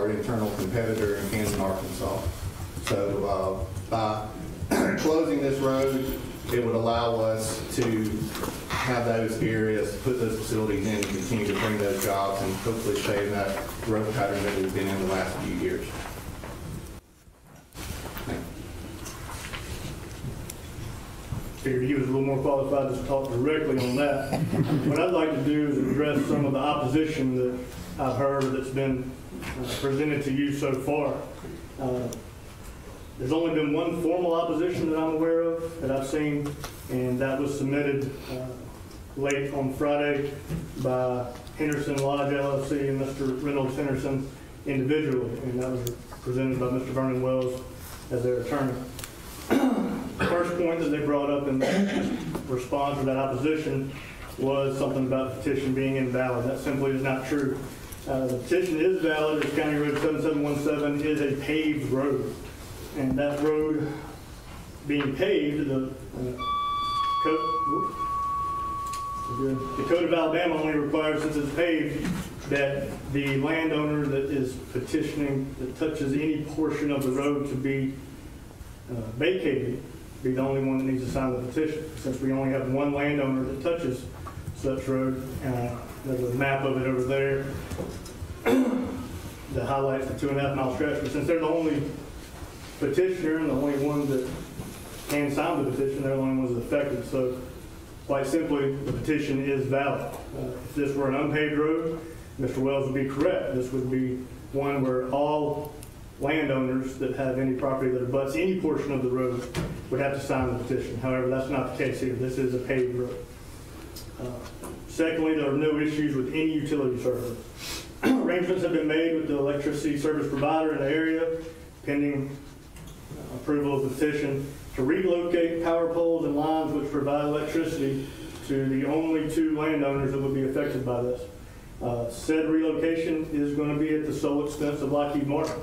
our internal competitor in Canton, Arkansas. So by closing this road, it would allow us to have those areas, put those facilities in, and continue to bring those jobs and hopefully stay in that growth pattern that we've been in the last few years. Figured he was a little more qualified to talk directly on that. What I'd like to do is address some of the opposition that I've heard that's been presented to you so far. There's only been one formal opposition that I'm aware of that I've seen, and that was submitted late on Friday by Henderson Lodge LLC and Mr. Reynolds Henderson individually, and that was presented by Mr. Vernon Wells as their attorney. The first point that they brought up in response to that opposition was something about the petition being invalid. That simply is not true. The petition is valid as County Road 7717 is a paved road. And that road being paved, the Code of Alabama only requires, since it's paved, that the landowner that is petitioning, that touches any portion of the road to be vacated, be the only one that needs to sign the petition. Since we only have one landowner that touches such road, there's a map of it over there that highlights the 2.5 mile stretch. But since they're the only petitioner and the only one that can sign the petition, they're the only ones affected. So quite simply, the petition is valid. If this were an unpaved road, Mr. Wells would be correct. This would be one where all landowners that have any property that abuts any portion of the road would have to sign the petition. However, that's not the case here. This is a paved road. Secondly, there are no issues with any utility service. Arrangements have been made with the electricity service provider in the area, pending approval of the petition, to relocate power poles and lines which provide electricity to the only 2 landowners that would be affected by this. Said relocation is going to be at the sole expense of Lockheed Martin.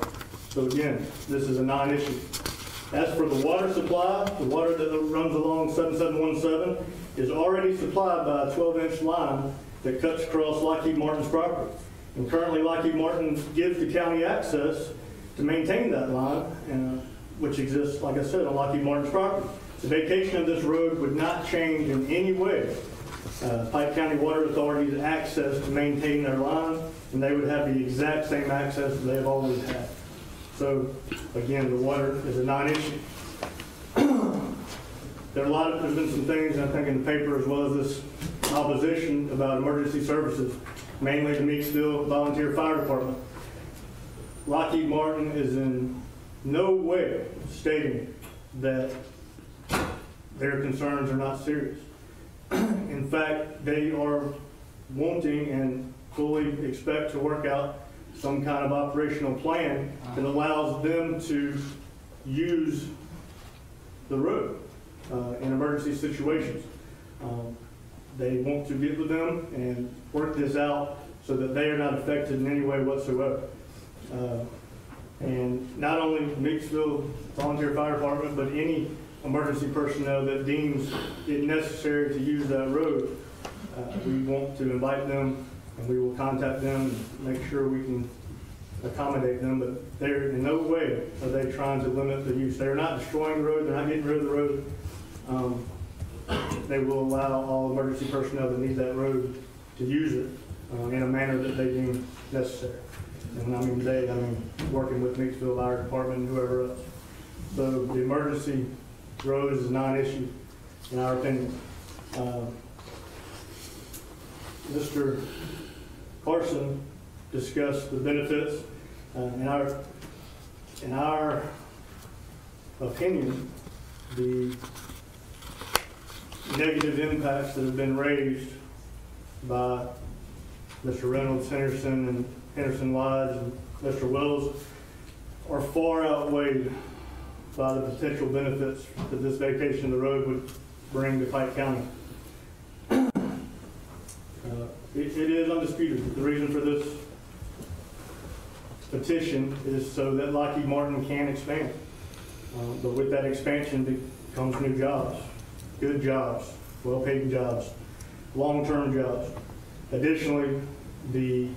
So again, this is a non-issue. As for the water supply, the water that runs along 7717 is already supplied by a 12-inch line that cuts across Lockheed Martin's property. And currently Lockheed Martin gives the county access to maintain that line, which exists, like I said, on Lockheed Martin's property. The vacation of this road would not change in any way Pike County Water Authority's access to maintain their line, and they would have the exact same access that they've always had. So, again, the water is a non-issue. There's been some things, I think, in the paper as well as this opposition about emergency services, mainly the Meeksville Volunteer Fire Department. Lockheed Martin is in no way stating that their concerns are not serious. In fact, they are wanting and fully expect to work out some kind of operational plan that allows them to use the road in emergency situations. They want to get with them and work this out so that they are not affected in any way whatsoever. And not only Meeksville Volunteer Fire Department, but any emergency personnel that deems it necessary to use that road, we want to invite them, and we will contact them and make sure we can accommodate them. But they're in no way are they trying to limit the use. They're not destroying the road. They're not getting rid of the road. They will allow all emergency personnel that need that road to use it in a manner that they deem necessary. And when I mean they, I mean working with Meeksville Fire Department and whoever else. So the emergency road is a non-issue in our opinion. Mr. Carson discussed the benefits. In our opinion, the negative impacts that have been raised by Mr. Reynolds, Henderson, and Henderson Lodge, and Mr. Wells are far outweighed by the potential benefits that this vacation of the road would bring to Pike County. It is undisputed. The reason for this petition is so that Lockheed Martin can expand. But with that expansion comes new jobs, good jobs, well-paid jobs, long-term jobs. Additionally, the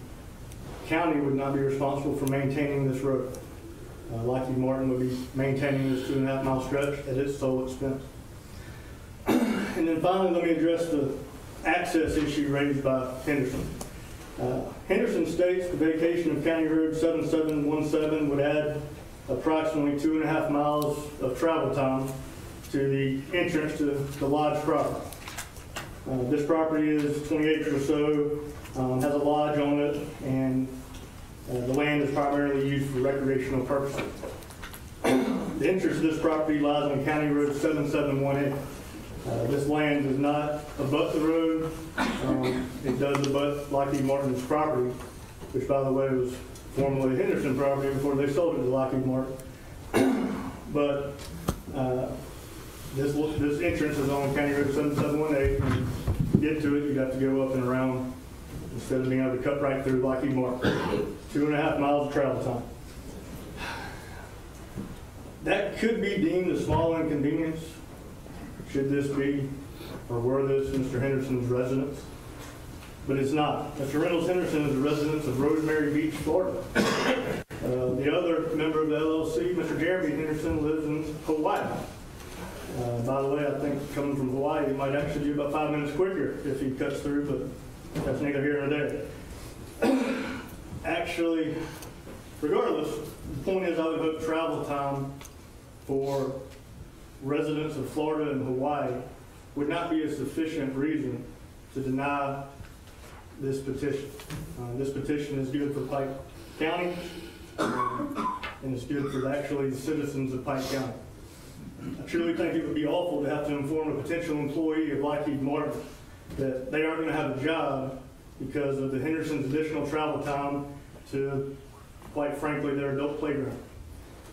county would not be responsible for maintaining this road. Lockheed Martin would be maintaining this 2.5 mile stretch at its sole expense. And then finally, let me address the access issue raised by Henderson. Henderson states the vacation of County Road 7717 would add approximately 2.5 miles of travel time to the entrance to the lodge property. This property is 20 acres or so, has a lodge on it, and the land is primarily used for recreational purposes. The entrance to this property lies on County Road 7718. This land does not abut the road. It does abut Lockheed Martin's property, which, by the way, was formerly Henderson property before they sold it to Lockheed Martin. But this entrance is on County Road 7718. And to get to it, you have to go up and around instead of being able to cut right through Lockheed Martin. 2.5 miles of travel time. That could be deemed a small inconvenience should this be, or were this, Mr. Henderson's residence. But it's not. Mr. Reynolds Henderson is a resident of Rosemary Beach, Florida. The other member of the LLC, Mr. Jeremy Henderson, lives in Hawaii. By the way, I think coming from Hawaii, it might actually be about 5 minutes quicker if he cuts through, but that's neither here nor there. Actually, regardless, the point is I would hope travel time for residents of Florida and Hawaii would not be a sufficient reason to deny this petition. This petition is good for Pike County, and it's good for actually the citizens of Pike County. I truly think it would be awful to have to inform a potential employee of Lockheed Martin that they aren't going to have a job because of the Henderson's additional travel time to, quite frankly, their adult playground.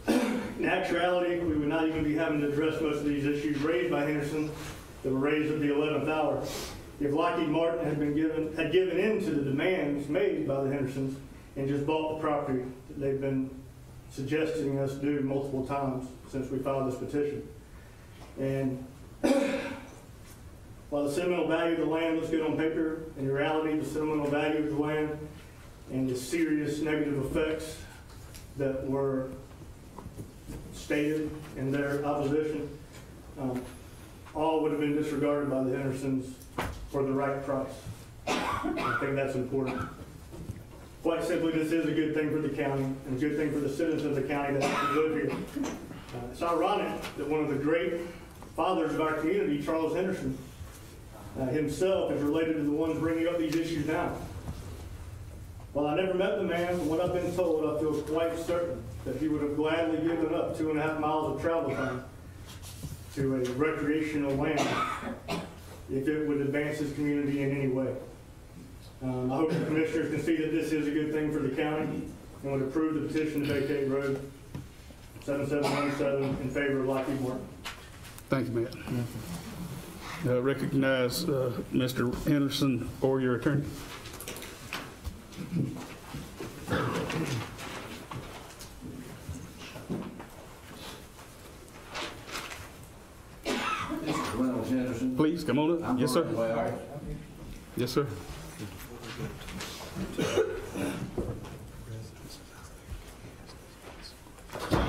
In actuality, we would not even be having to address most of these issues raised by Henderson that were raised at the 11th hour if Lockheed Martin had given in to the demands made by the Hendersons and just bought the property that they've been suggesting us do multiple times since we filed this petition. And while the sentimental value of the land looks good on paper, in reality, the sentimental value of the land and the serious negative effects that were stated in their opposition, all would have been disregarded by the Hendersons for the right price. I think that's important. Quite simply, this is a good thing for the county and a good thing for the citizens of the county that actually live here. It's ironic that one of the great fathers of our community, Charles Henderson, himself is related to the ones bringing up these issues now. While I never met the man, from what I've been told, I feel quite certain that he would have gladly given up 2.5 miles of travel time to a recreational land if it would advance his community in any way. I hope the commissioners can see that this is a good thing for the county and would approve the petition to vacate road 7717 in favor of Lockheed Martin. Thank you, Matt. Recognize Mr. Henderson or your attorney. Mr. Reynolds Henderson. Please come on up. Yes, sir. Right. Yes, sir.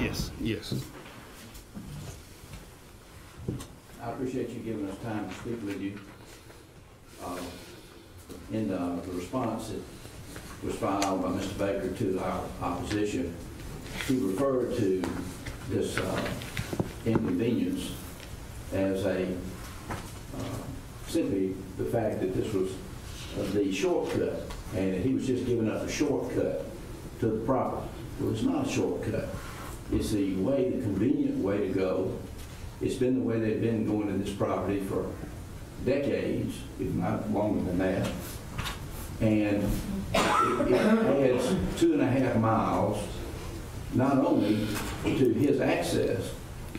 Yes, yes. I appreciate you giving us time to speak with you. In the response that was filed by Mr. Baker to our opposition, he referred to this inconvenience as simply the fact that this was the shortcut, and that he was just giving up a shortcut to the property. Well, it's not a shortcut. It's the convenient way to go. It's been the way they've been going to this property for decades, if not longer than that. And it adds 2.5 miles, not only to his access,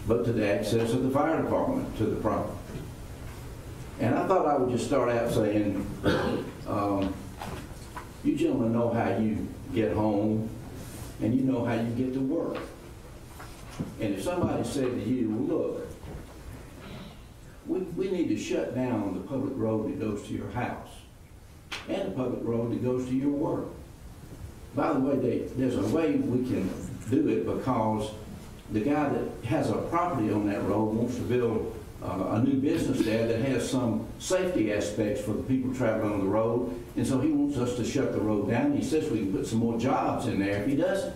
but to the access of the fire department to the property. And I thought I would just start out saying, you gentlemen know how you get home, and you know how you get to work. And if somebody said to you, well, look, we need to shut down the public road that goes to your house and the public road that goes to your work, by the way, there's a way we can do it, because the guy that has a property on that road wants to build a new business there that has some safety aspects for the people traveling on the road, and so he wants us to shut the road down. He says we can put some more jobs in there if he doesn't.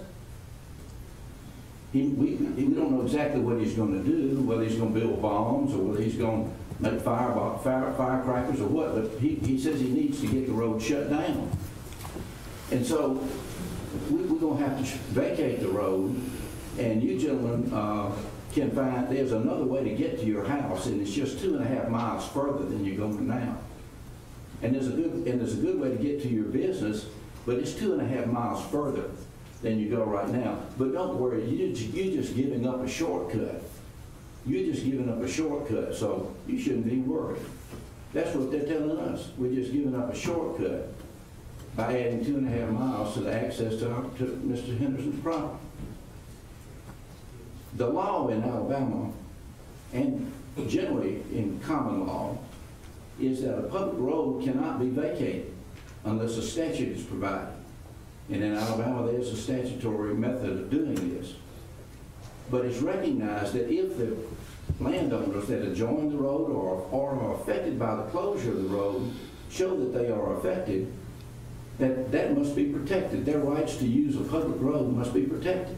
We don't know exactly what he's going to do, whether he's going to build bombs or whether he's going to make firecrackers or what, but he says he needs to get the road shut down. And so we're going to have to vacate the road, and you gentlemen can find there's another way to get to your house, and it's just 2.5 miles further than you're going now. And there's a good way to get to your business, but it's 2.5 miles further than you go right now. But don't worry, you're just giving up a shortcut. You're just giving up a shortcut, so you shouldn't be worried. That's what they're telling us. We're just giving up a shortcut by adding 2.5 miles to the access to Mr. Henderson's property. The law in Alabama, and generally in common law, is that a public road cannot be vacated unless a statute is provided. And in Alabama, there's a statutory method of doing this. But it's recognized that if the landowners that adjoin the road or are affected by the closure of the road show that they are affected, that must be protected. Their rights to use a public road must be protected.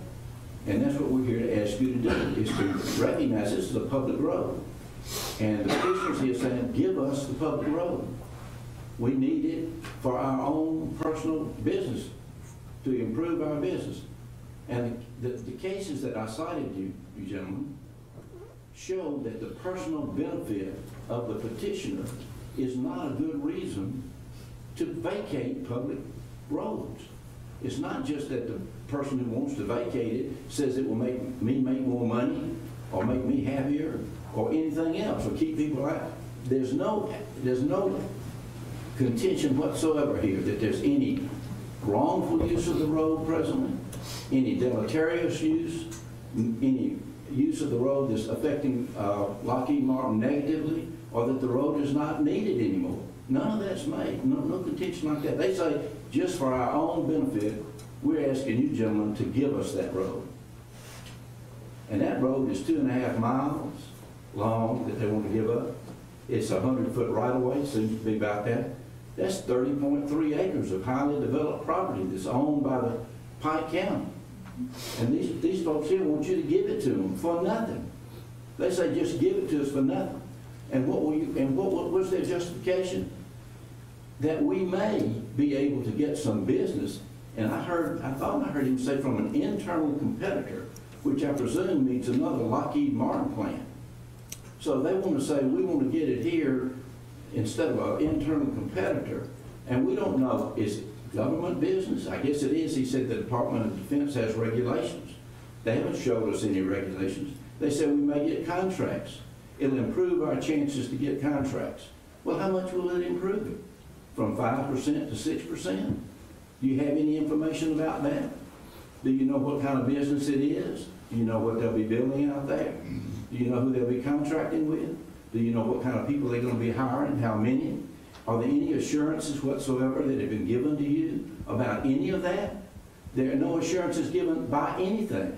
And that's what we're here to ask you to do, is to recognize this is a public road. And the petitioners here saying, give us the public road. We need it for our own personal business, to improve our business. And the cases that I cited you gentlemen, show that the personal benefit of the petitioner is not a good reason to vacate public roads. It's not just that the person who wants to vacate it says it will make me make more money or make me happier or anything else or keep people out. There's no contention whatsoever here that there's any wrongful use of the road presently, any deleterious use, any use of the road that's affecting Lockheed Martin negatively, or that the road is not needed anymore. None of that's made. No contention like that. They say, just for our own benefit, we're asking you gentlemen to give us that road. And that road is 2.5 miles long that they want to give up. It's a 100-foot right-of-way, seems to be about that. That's 30.3 acres of highly developed property that's owned by the Pike County. And these folks here want you to give it to them for nothing. They say, just give it to us for nothing. And what was their justification? That we may be able to get some business. And I thought I heard him say from an internal competitor, which I presume means another Lockheed Martin plant. So they want to say, we want to get it here instead of an internal competitor. And we don't know, is it government business? I guess it is. He said the Department of Defense has regulations. They haven't showed us any regulations. They said we may get contracts. It'll improve our chances to get contracts. Well, how much will it improve it? From 5% to 6%? Do you have any information about that? Do you know what kind of business it is? Do you know what they'll be building out there? Do you know who they'll be contracting with? Do you know what kind of people they're going to be hiring? How many? Are there any assurances whatsoever that have been given to you about any of that? There are no assurances given by anything.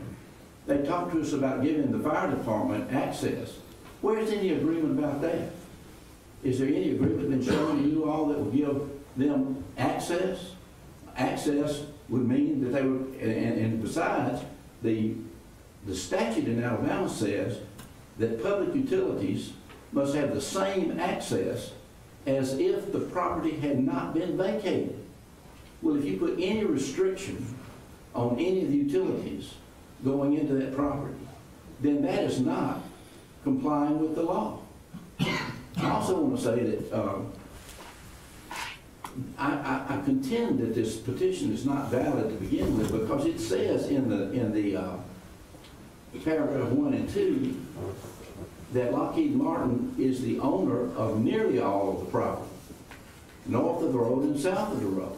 They talked to us about giving the fire department access. Where's any agreement about that? Is there any agreement been shown to you all that would give them access? Access would mean that they would, and besides, the statute in Alabama says that public utilities must have the same access as if the property had not been vacated. Well, if you put any restriction on any of the utilities going into that property, then that is not complying with the law. I also want to say that I contend that this petition is not valid to begin with, because it says in the paragraph 1 and 2 that Lockheed Martin is the owner of nearly all of the property, north of the road and south of the road,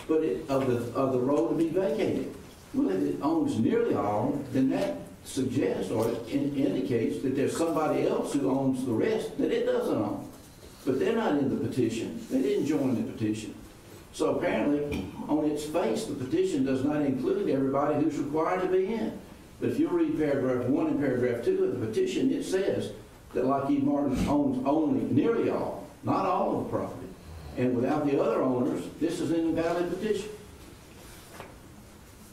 but of the road to be vacated. Well, if it owns nearly all, then that suggests or it indicates that there's somebody else who owns the rest that it doesn't own. But they're not in the petition. They didn't join the petition. So apparently, on its face, the petition does not include everybody who's required to be in. But if you read paragraph 1 and paragraph 2 of the petition, it says that Lockheed Martin owns only, nearly all, not all of the property. And without the other owners, this is an invalid petition.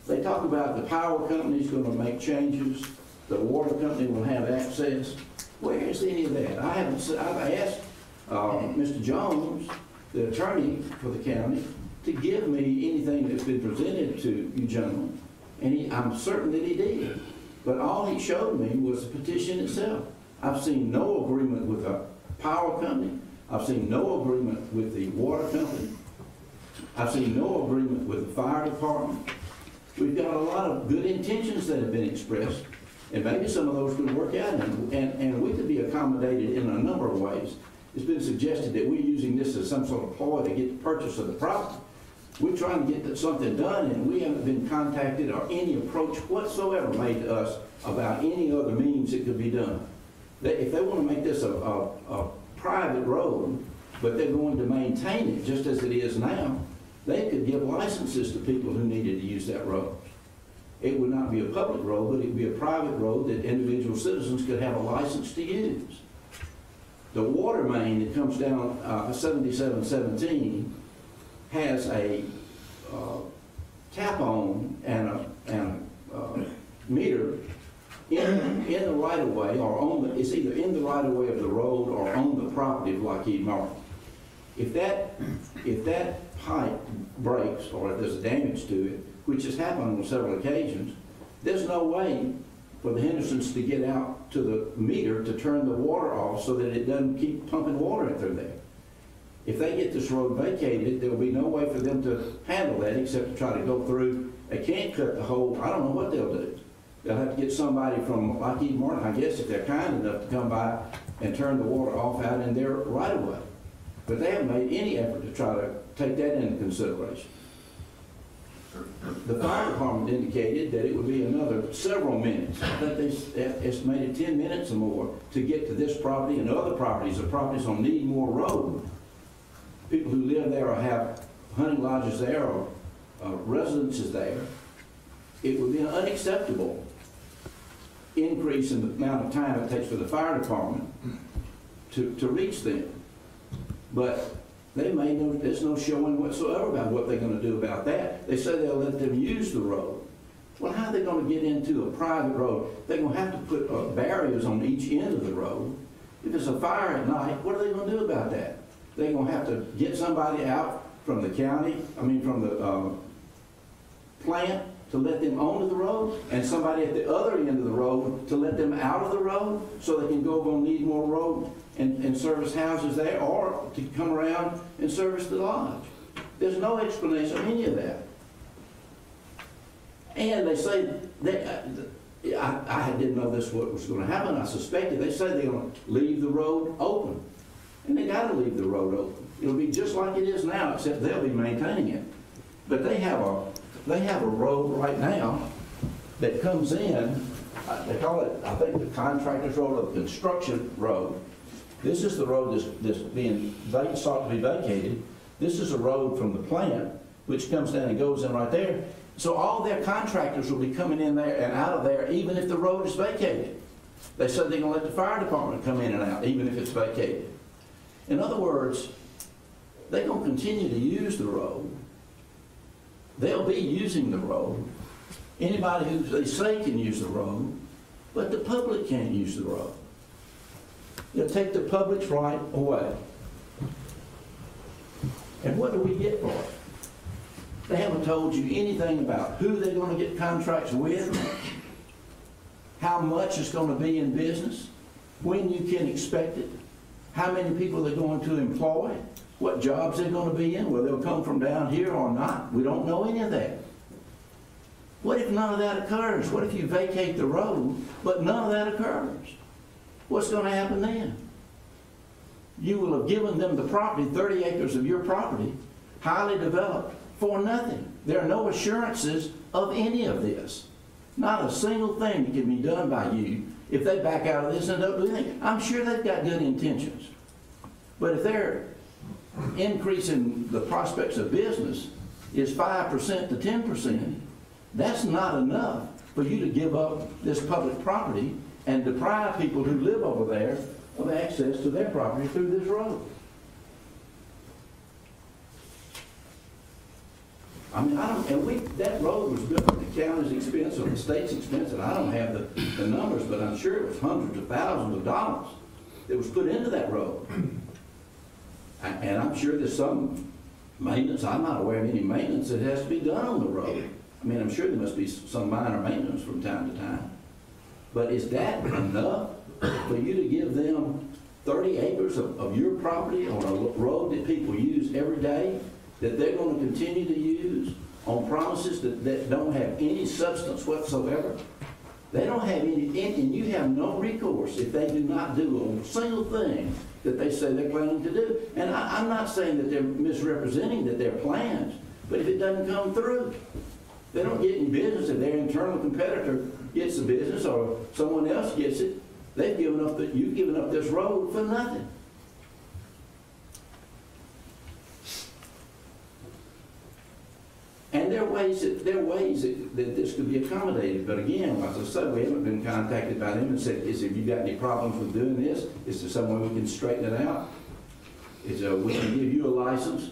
They talk about the power company's going to make changes, the water company will have access. Where is any of that? I've asked Mr. Jones, the attorney for the county, to give me anything that's been presented to you gentlemen, and I'm certain that he did. But all he showed me was the petition itself. I've seen no agreement with a power company. I've seen no agreement with the water company. I've seen no agreement with the fire department. We've got a lot of good intentions that have been expressed, and maybe some of those could work out, and we could be accommodated in a number of ways. It's been suggested that we're using this as some sort of ploy to get the purchase of the property. We're trying to get something done, and we haven't been contacted or any approach whatsoever made to us about any other means it could be done. If they want to make this a private road, but they're going to maintain it just as it is now, they could give licenses to people who needed to use that road. It would not be a public road, but it would be a private road that individual citizens could have a license to use. The water main that comes down 7717 has a tap on and a meter in the right of way, or it's either in the right of way of the road or on the property of Lockheed Martin. If that pipe breaks or if there's damage to it, which has happened on several occasions, there's no way for the Hendersons to get out to the meter to turn the water off so that it doesn't keep pumping water through there. If they get this road vacated, there will be no way for them to handle that except to try to go through. They can't cut the whole, I don't know what they'll do. They'll have to get somebody from Lockheed Martin, I guess, if they're kind enough to come by and turn the water off out in their right of way. But they haven't made any effort to try to take that into consideration. The fire department indicated that it would be another several minutes. I think they estimated 10 minutes or more to get to this property and other properties, the properties on Needmore Road. People who live there or have hunting lodges there or residences there, it would be an unacceptable increase in the amount of time it takes for the fire department to reach them. But they made there's no showing whatsoever about what they're going to do about that. They say they'll let them use the road. Well, how are they going to get into a private road? They're going to have to put barriers on each end of the road. If it's a fire at night, what are they going to do about that? They're going to have to get somebody out from the county, from the plant to let them onto the road, and somebody at the other end of the road to let them out of the road so they can go on Needmore Road and service houses there, or to come around and service the lodge. There's no explanation of any of that. And they say, I didn't know this what was going to happen. I suspected. They say they're going to leave the road open. And they got to leave the road open. It'll be just like it is now, except they'll be maintaining it. But they have a road right now that comes in. They call it, I think, the contractor's road or the construction road. This is the road that's being sought to be vacated. This is a road from the plant, which comes down and goes in right there. So all their contractors will be coming in there and out of there, even if the road is vacated. They said they're going to let the fire department come in and out, even if it's vacated. In other words, they're going to continue to use the road. They'll be using the road. Anybody who they say can use the road, but the public can't use the road. They'll take the public's right away. And what do we get for it? They haven't told you anything about who they're going to get contracts with, how much it's going to be in business, when you can expect it, how many people they're going to employ, what jobs they're going to be in, whether they'll come from down here or not. We don't know any of that. What if none of that occurs? What if you vacate the road, but none of that occurs? What's going to happen then? You will have given them the property, 30 acres of your property, highly developed, for nothing. There are no assurances of any of this. Not a single thing that can be done by you if they back out of this and don't do anything. I'm sure they've got good intentions. But if they're increasing the prospects of business is 5% to 10%, that's not enough for you to give up this public property and deprive people who live over there of access to their property through this road. I mean, that road was built at the county's expense or the state's expense, and I don't have the numbers, but I'm sure it was hundreds of thousands of dollars that was put into that road. And I'm sure there's some maintenance. I'm not aware of any maintenance that has to be done on the road. I mean, I'm sure there must be some minor maintenance from time to time. But is that enough for you to give them 30 acres of your property on a road that people use every day, that they're going to continue to use on promises that don't have any substance whatsoever? They don't have any, and you have no recourse if they do not do a single thing that they say they're planning to do. And I'm not saying that they're misrepresenting that they're plans, but if it doesn't come through, they don't get any business. If their internal competitor gets the business or someone else gets it, you've given up this road for nothing. And there are ways that this could be accommodated. But again, as I said, we haven't been contacted by them and said, have you got any problems with doing this? Is there some way we can straighten it out? We can give you a license.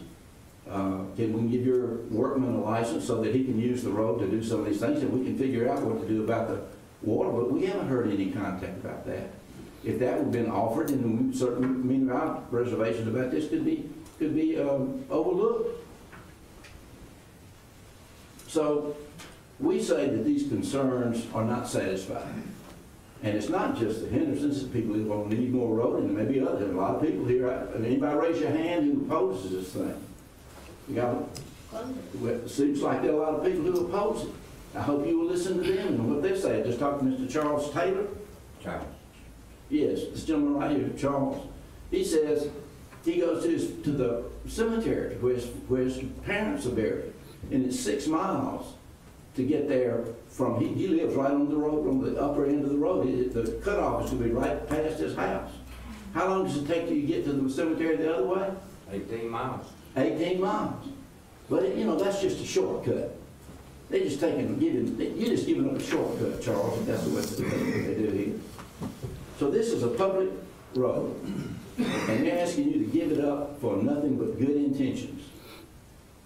Can we give your workman a license so that he can use the road to do some of these things, and we can figure out what to do about the water? But we haven't heard any contact about that. If that would have been offered, then certainly our reservations about this could be overlooked. So we say that these concerns are not satisfied. And it's not just the Hendersons, it's people who will need more road, and maybe others. There are a lot of people here. Anybody raise your hand who opposes this thing? It seems like there are a lot of people who oppose it. I hope you will listen to them and what they say. I just talked to Mr. Charles Taylor. Charles. Yes, this gentleman right here, Charles. He says he goes to the cemetery where his parents are buried, and it's 6 miles to get there from. He lives right on the road, on the upper end of the road. The cutoff is going to be right past his house. How long does it take you to get to the cemetery the other way? 18 miles. 18 miles. But, that's just a shortcut. You're just giving up a shortcut, Charles, if that's what they do here. So this is a public road, and they're asking you to give it up for nothing but good intentions.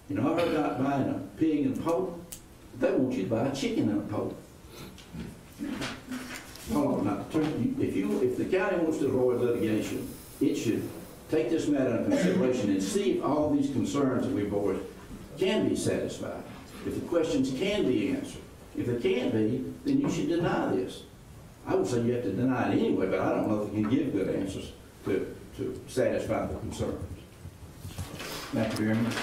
I heard about buying a pig and poke. They want you to buy a chicken and a poke. If the county wants to avoid litigation, it should take this matter into consideration and see if all these concerns that we've voiced can be satisfied, if the questions can be answered. If they can't be, then you should deny this. I would say you have to deny it anyway, but I don't know if you can give good answers to satisfy the concerns. Mr. Chairman.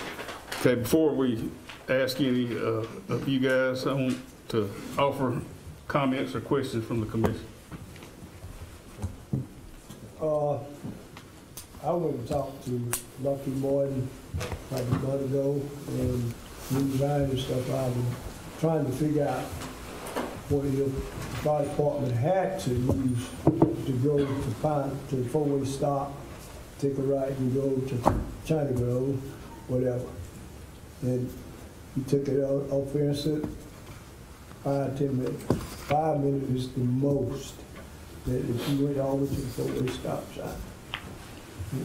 Okay, before we ask any of you guys, I want to offer comments or questions from the commission. I went and talked to Lucky Morton like a month ago, and moved around and stuff. I was trying to figure out what the fire department had to use to go to the four-way stop, take a right and go to China Grove, whatever. And he took it off there and said 5, 10 minutes. 5 minutes is the most that if you went all the way to the four-way stop sign.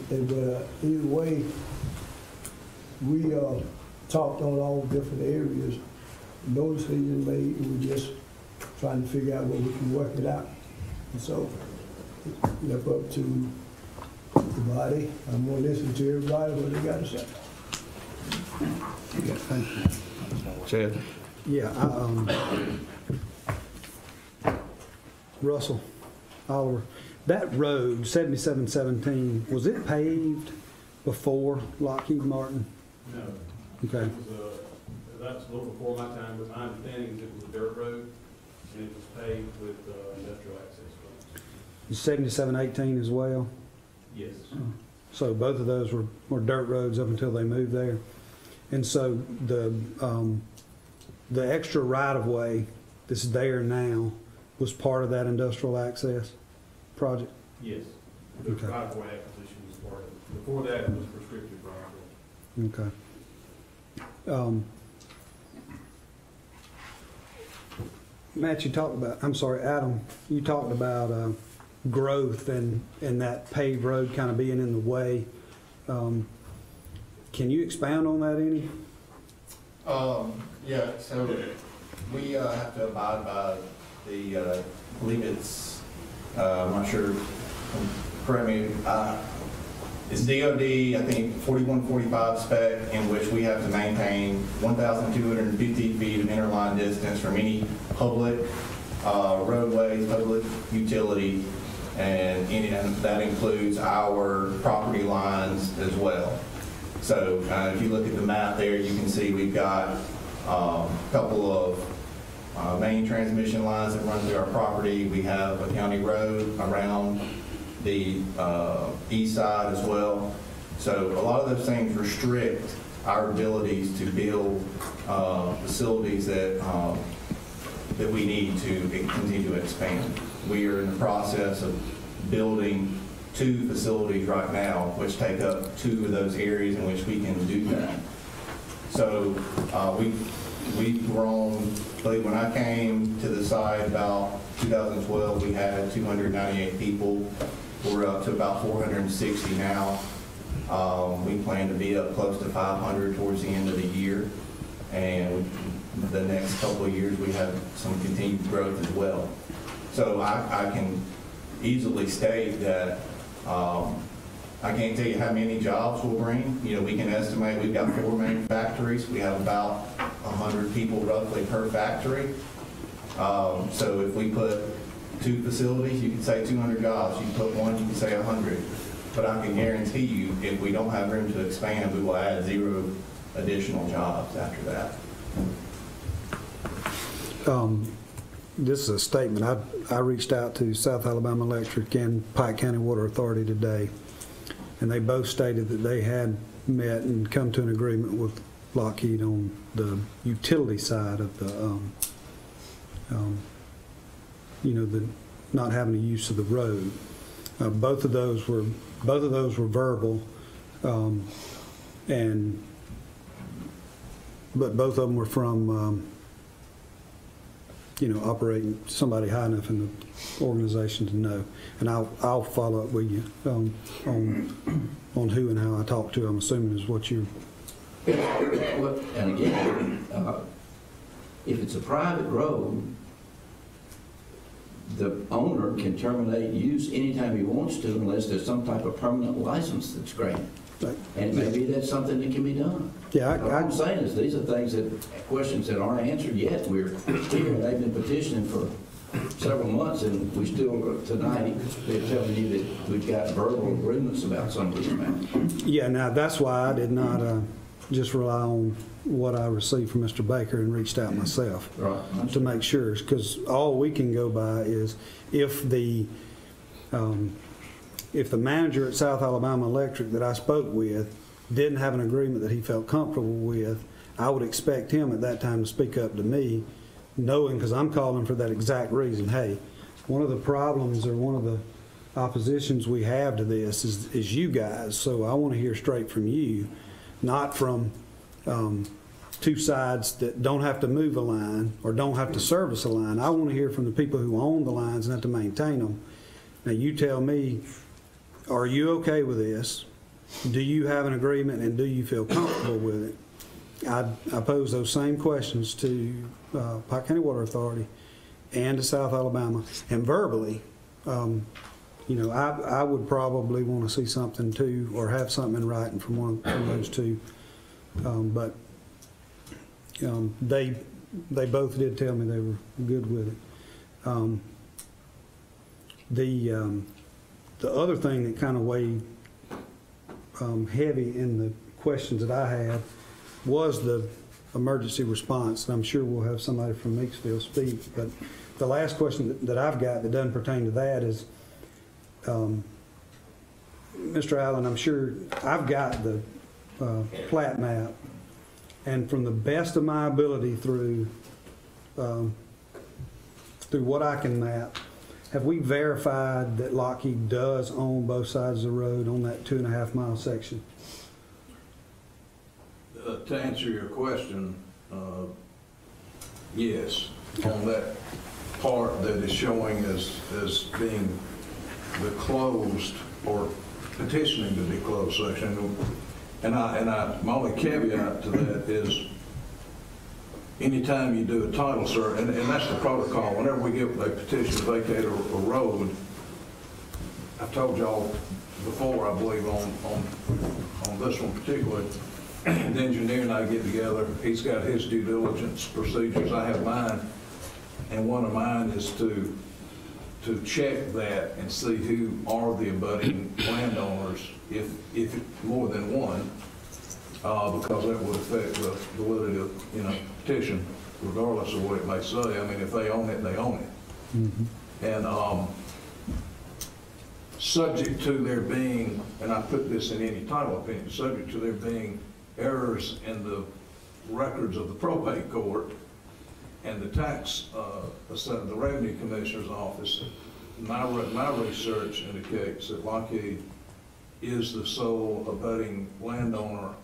But either way, we talked on all different areas. No decision made. We were just trying to figure out where we can work it out. And so, left up to the body. I'm going to listen to everybody what they got to say. Chad? Yeah, Russell, Oliver, that road, 7717, was it paved before Lockheed Martin? No. Okay. That's a little before my time, but my understanding is it was a dirt road, and it was paved with industrial access roads. Is 7718 as well? Yes. So both of those were dirt roads up until they moved there. And so the extra right-of-way that's there now was part of that industrial access project? Yes. The Okay. right-of-way acquisition was part of it. Before that, it was restricted right. Okay. Matt, you talked about, I'm sorry, Adam, you talked about growth and that paved road kind of being in the way. Can you expound on that any? Yeah, so we have to abide by the, I believe it's, I'm not sure, correct me, it's DOD, I think 4145 spec, in which we have to maintain 1,250 feet of interline distance from any public roadways, public utility, and that includes our property lines as well. So if you look at the map there, you can see we've got a couple of main transmission lines that run through our property. We have a county road around the east side as well. So a lot of those things restrict our abilities to build facilities that we need to continue to expand. We are in the process of building 2 facilities right now, which take up 2 of those areas in which we can do that. So we've grown, I believe when I came to the site about 2012, we had 298 people. We're up to about 460 now. We plan to be up close to 500 towards the end of the year. And the next couple of years, we have some continued growth as well. So I can easily state that I can't tell you how many jobs we'll bring. You know, we can estimate we've got 4 main factories. We have about 100 people roughly per factory. So if we put 2 facilities, you could say 200 jobs. You put 1, you could say 100. But I can guarantee you, if we don't have room to expand, we will add 0 additional jobs after that. This is a statement. I reached out to South Alabama Electric and Pike County Water Authority today, and they both stated that they had met and come to an agreement with Lockheed on the utility side of the, the not having the use of the road. Both of those were verbal, but both of them were from operating somebody high enough in the organization to know. And I'll follow up with you on who and how I talk to. I'm assuming is what you. Well, and again, if it's a private road, the owner can terminate use anytime he wants to, unless there's some type of permanent license that's granted. And maybe that's something that can be done. Yeah, what I'm saying is these are questions that aren't answered yet. We're here, they've been petitioning for several months, and we still, tonight, they're telling you that we've got verbal agreements about some of these matters. Yeah, now that's why I did not just rely on what I received from Mr. Baker and reached out myself to make sure, because all we can go by is if the manager at South Alabama Electric that I spoke with didn't have an agreement that he felt comfortable with, I would expect him at that time to speak up to me, knowing, because I'm calling for that exact reason. Hey, one of the problems or one of the oppositions we have to this is you guys, so I want to hear straight from you, not from 2 sides that don't have to move a line or don't have to service a line. I want to hear from the people who own the lines and have to maintain them. Now you tell me, are you okay with this? Do you have an agreement, and do you feel comfortable with it? I pose those same questions to Pike County Water Authority and to South Alabama, and verbally, I would probably want to see something too, or have something in writing from those 2. But they both did tell me they were good with it. The other thing that kind of weighed heavy in the questions that I had was the emergency response, and I'm sure we'll have somebody from Meeksville speak. But the last question that I've got that doesn't pertain to that is, Mr. Allen, I'm sure I've got the plat map, and from the best of my ability through what I can map, have we verified that Lockheed does own both sides of the road on that 2.5 mile section? to answer your question, yes, on that part that is showing as being the closed or petitioning to be closed section. And my only caveat to that is anytime you do a title search, and that's the protocol, whenever we get a petition to vacate a road, I've told y'all before, I believe, on this one particularly, the engineer and I get together, he's got his due diligence procedures, I have mine, and one of mine is to check that and see who are the abutting landowners, if more than one, because that would affect the validity of, petition, regardless of what it may say. I mean, if they own it, they own it. Mm-hmm. And subject to there being, and I put this in any title opinion, subject to there being errors in the records of the probate court and the tax, the revenue commissioner's office, my research indicates that Lockheed is the sole abutting landowner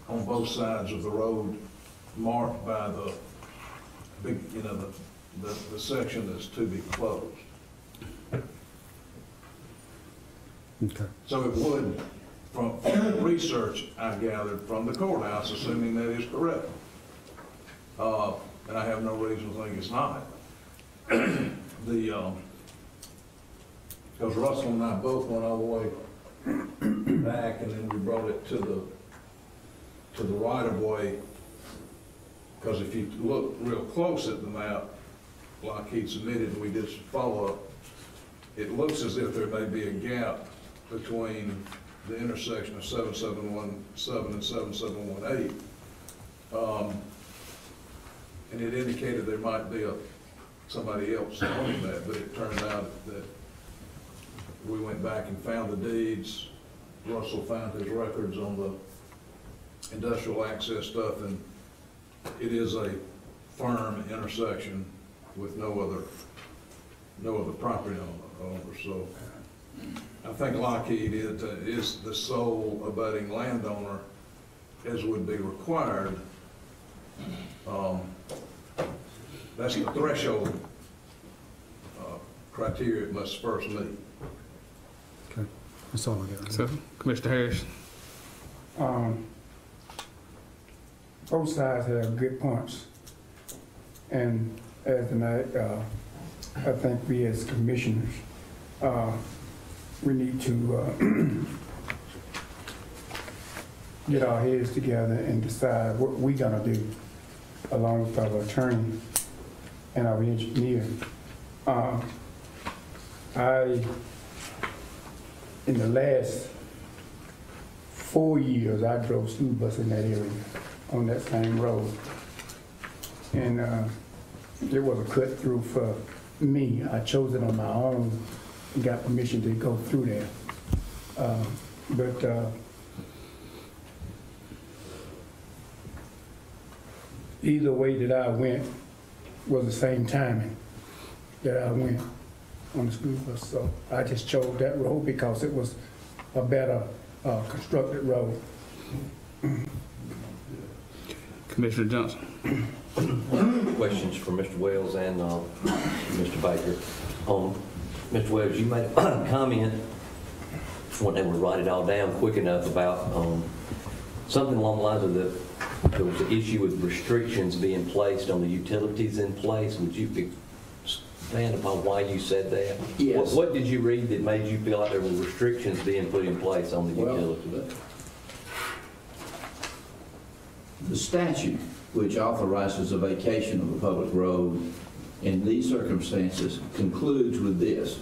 on both sides of the road, marked by the big, the section that's to be closed. Okay. So it would, from research I gathered from the courthouse, assuming that is correct, and I have no reason to think it's not. Because Russell and I both went all the way back, and then we brought it to the right of way. Because if you look real close at the map, like he submitted, and we did some follow-up, it looks as if there may be a gap between the intersection of 7717 and 7718. And it indicated there might be somebody else owning that, but it turned out that we went back and found the deeds. Russell found his records on the industrial access stuff, and it is a firm intersection with no other property owner. So I think Lockheed is the sole abutting landowner, as would be required. That's the threshold criteria it must first meet. Okay, that's all I got. So, Commissioner Harris. Both sides have good points, and as tonight, I think we as commissioners, we need to get our heads together and decide what we're gonna do, along with our attorney and our engineer. In the last 4 years, I drove school bus in that area, on that same road. And it was a cut through for me. I chose it on my own and got permission to go through there. But either way that I went was the same timing that I went on the school bus. So I just chose that road because it was a better constructed road. Commissioner Johnson. Questions for Mr. Wells and Mr. Baker. Mr. Wells, you made a comment, I wasn't able to write it all down quick enough, about something along the lines of there was an issue with restrictions being placed on the utilities in place. Would you expand upon why you said that? Yes. What did you read that made you feel like there were restrictions being put in place on the utilities? The statute, which authorizes a vacation of a public road in these circumstances, concludes with this: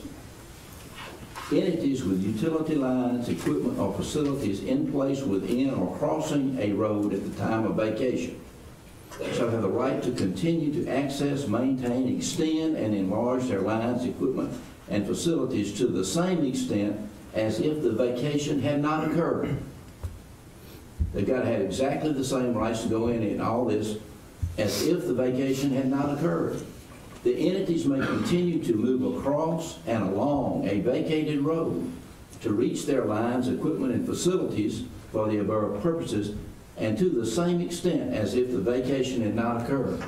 entities with utility lines, equipment, or facilities in place within or crossing a road at the time of vacation shall have the right to continue to access, maintain, extend, and enlarge their lines, equipment, and facilities to the same extent as if the vacation had not occurred. They've got to have exactly the same rights to go in and all this as if the vacation had not occurred. The entities may continue to move across and along a vacated road to reach their lines, equipment, and facilities for the above purposes and to the same extent as if the vacation had not occurred.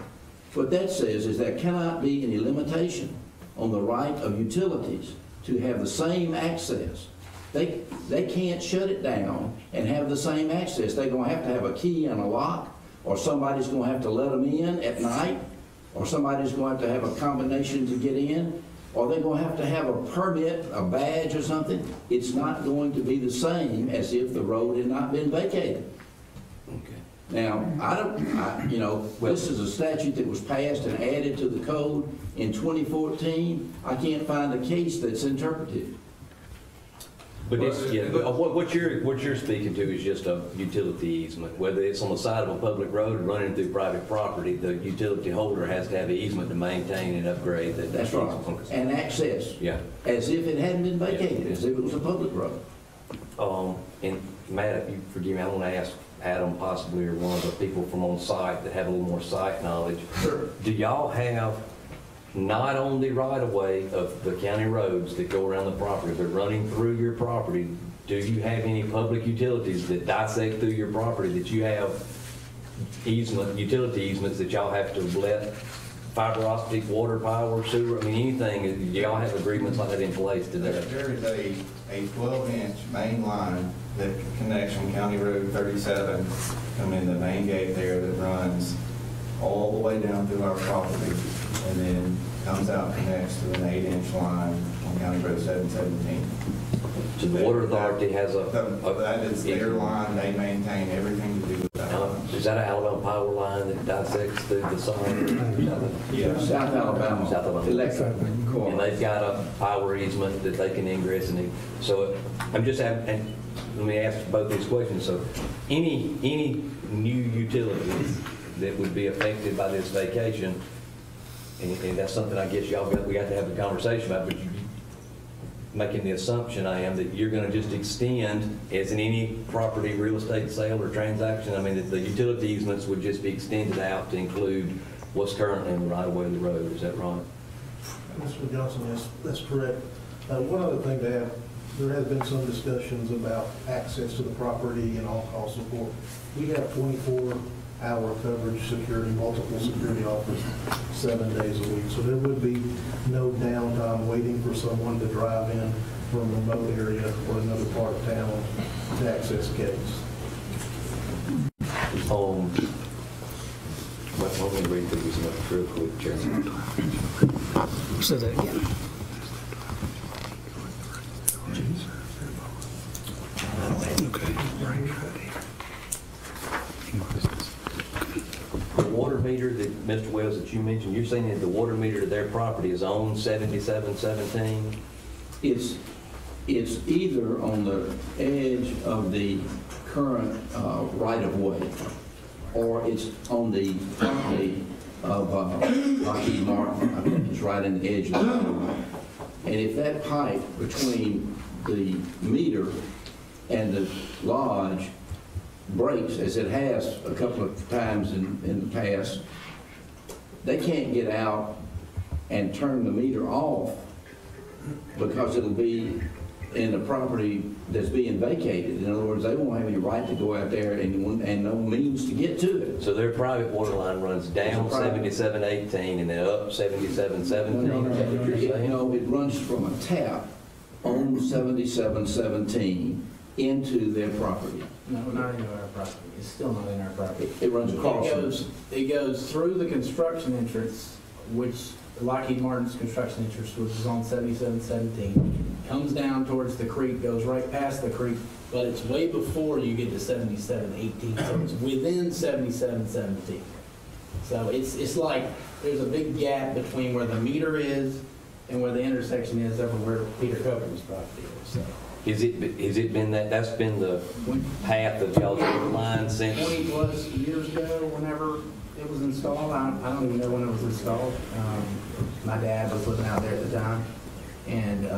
What that says is there cannot be any limitation on the right of utilities to have the same access. They can't shut it down and have the same access. They're going to have a key and a lock, or somebody's going to have to let them in at night, or somebody's going to have a combination to get in, or they're going to have a permit, a badge or something. It's not going to be the same as if the road had not been vacated. Now, this is a statute that was passed and added to the code in 2014. I can't find a case that's interpreted. But it's, yeah, what you're speaking to is just a utility easement. Whether it's on the side of a public road or running through private property, the utility holder has to have an easement to maintain and upgrade that. That's right. And access. Yeah. As if it hadn't been vacated, as if it was a public road. And Matt, if you forgive me, I want to ask Adam possibly, or one of the people from on site that have a little more site knowledge. Sure. Do y'all have, not on the right-of-way of the county roads that go around the property, but running through your property, do you have any public utilities that dissect through your property that you have utility easements that y'all have to let fiber optic, water, power, sewer, I mean, anything, do y'all have agreements like that in place today? There is a 12-inch main line that connects from County Road 37, come in the main gate there that runs all the way down through our property, and then comes out and connects to an 8-inch line on County Road 717. So the Water Authority has that is their line. They maintain everything to do with that line. Is that an Alabama power line that dissects through the side? Yeah. South Alabama. Electric. And they've got a power easement that they can ingress and so I'm just having, and let me ask both these questions. So any new utilities that would be affected by this vacation, and that's something I guess we got to have a conversation about, but you making the assumption I am that you're going to just extend, as in any property real estate sale or transaction, I mean that the utility easements would just be extended out to include what's currently in the right of way of the road. Is that right? Mr. Johnson, yes, that's correct. One other thing to add, there has been some discussions about access to the property and on-call support. We have 24-hour coverage security, multiple security officers, 7 days a week. So there would be no downtime waiting for someone to drive in from a remote area or another part of town to access gates. Let me read through these notes real quick, Chairman. Say that again. The water meter that, Mr. Wells, that you mentioned, you're saying that the water meter to their property is on 7717? It's either on the edge of the current right-of-way, or it's on the property of Lockheed Martin. I think it's right in the edge of the right-of-way. And if that pipe between the meter and the lodge breaks, as it has a couple of times in the past, they can't get out and turn the meter off because it'll be in the property that's being vacated. In other words, they won't have any right to go out there and no means to get to it. So their private water line runs down 7718 and then up 7717? Is that what you're saying? No, it runs from a tap on 7717 into their property. No, not into our property. It's still not in our property. It runs across. It goes through the construction entrance, which Lockheed Martin's construction entrance, which is on 7717, comes down towards the creek, goes right past the creek, but it's way before you get to 7718, so it's within 7717. So it's like there's a big gap between where the meter is and where the intersection is over where Peter Copeland's property is. So. Has it been that's been the path of y'all's line since? 20+ years ago, whenever it was installed. I don't even know when it was installed. My dad was living out there at the time, and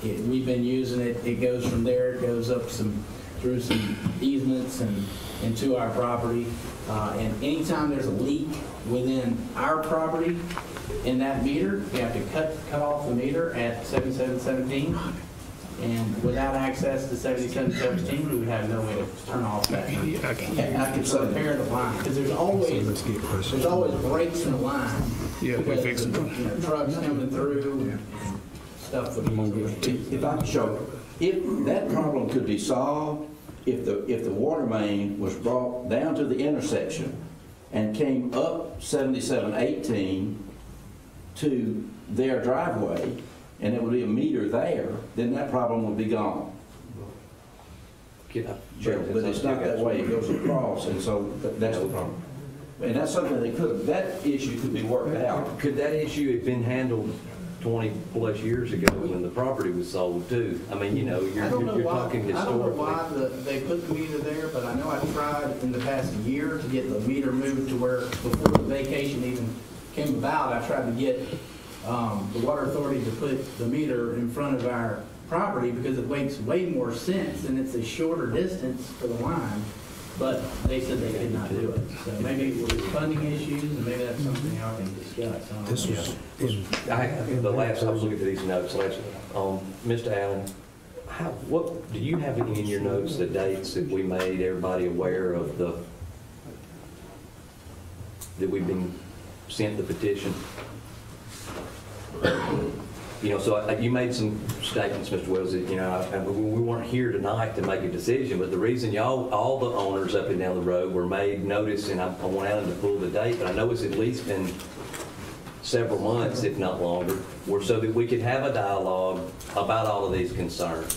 we've been using it. It goes from there, it goes up through some easements and into our property. And anytime there's a leak within our property in that meter, you have to cut off the meter at 7717. And without access to 7717, we would have no way to turn off that. I can say Repair the line, because there's always breaks in the line. Yeah, we because fix it. Trucks coming through, stuff would if I could show, if that problem could be solved, if the water main was brought down to the intersection and came up 7718 to their driveway, and there would be a meter there, then that problem would be gone. But it's not that way, it goes across, and so that's the problem. And that's something that issue could be worked out. Could that issue have been handled 20-plus years ago when the property was sold too? I mean, you know, you're talking historically. I don't know why they put the meter there, but I know I tried in the past year to get the meter moved to where, before the vacation even came about, I tried to get the water authority to put the meter in front of our property because it makes way more sense and it's a shorter distance for the line. But they said they could not do it. So maybe it was funding issues, and maybe that's something y'all can discuss. This was The last, I was looking at these notes, Mr. Allen, what, do you have any in your notes, the dates that we made everybody aware of that we've been sent the petition? You know, so you made some statements, Mr. Wells, that, you know, we weren't here tonight to make a decision, but the reason all the owners up and down the road were made notice, and I want Alan to pull the date, but I know it's at least been several months, if not longer, so that we could have a dialogue about all of these concerns.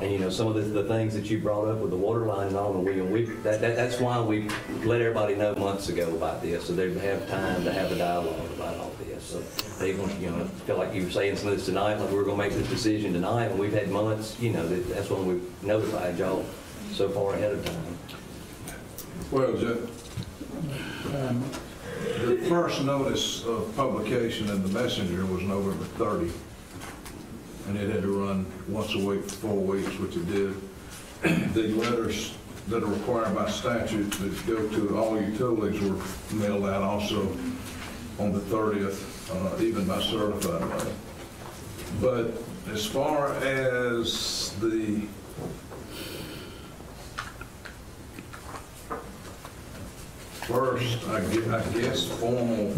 And, you know, some of the things that you brought up with the water line and all, and that's why we let everybody know months ago about this, so they'd have time to have a dialogue about all this. So they, you know, feel like you were saying some of this tonight, like we were going to make this decision tonight, and we've had months, you know, that's when we've notified y'all so far ahead of time. Well, the first notice of publication in the Messenger was November 30, and it had to run once a week for 4 weeks, which it did. The letters that are required by statute that go to all utilities were mailed out also on the 30th, even by certified mail. But as far as the first, I guess, formal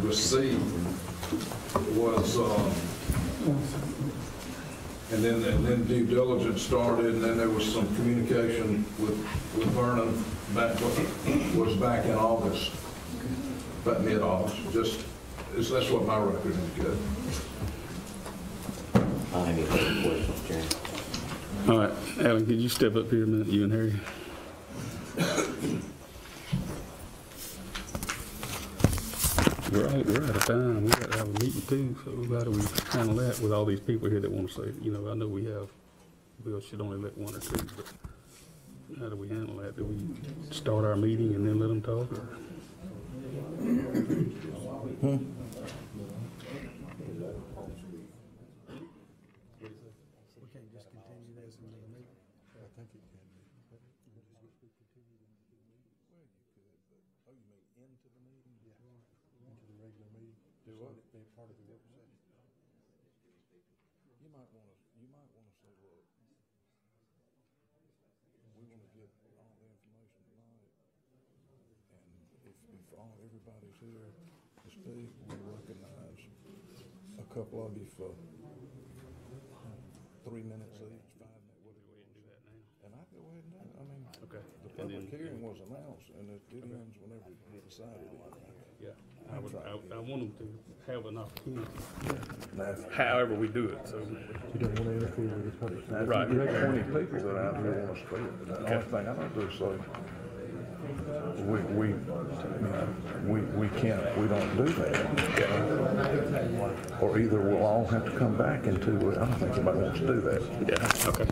receipt was, and then due diligence started, and then there was some communication with Vernon back in August, about mid-August. That's what my record indicated. I have any other questions, Jerry? All right, Alan, could you step up here a minute, you and Harry? We're out of time. We got to have a meeting too, so how do we handle that with all these people here that want to say, you know, I know we should only let one or two, but how do we handle that? Do we start our meeting and then let them talk? Or? Everybody's here to speak. We recognize a couple of you for 3 minutes each, 5 minutes. We'll go ahead and do that now. And I go ahead and do it. I mean, okay. The public hearing was announced, and it ends whenever we decided it. Yeah, I want them to have an opportunity. However we do it. So You don't want to interfere with the public. Right. You have 20 people that out here want to speak. The only thing I don't do is say, we can't, we don't do that. Or either we'll all have to come back into it. I don't think anybody wants to do that. yeah, okay.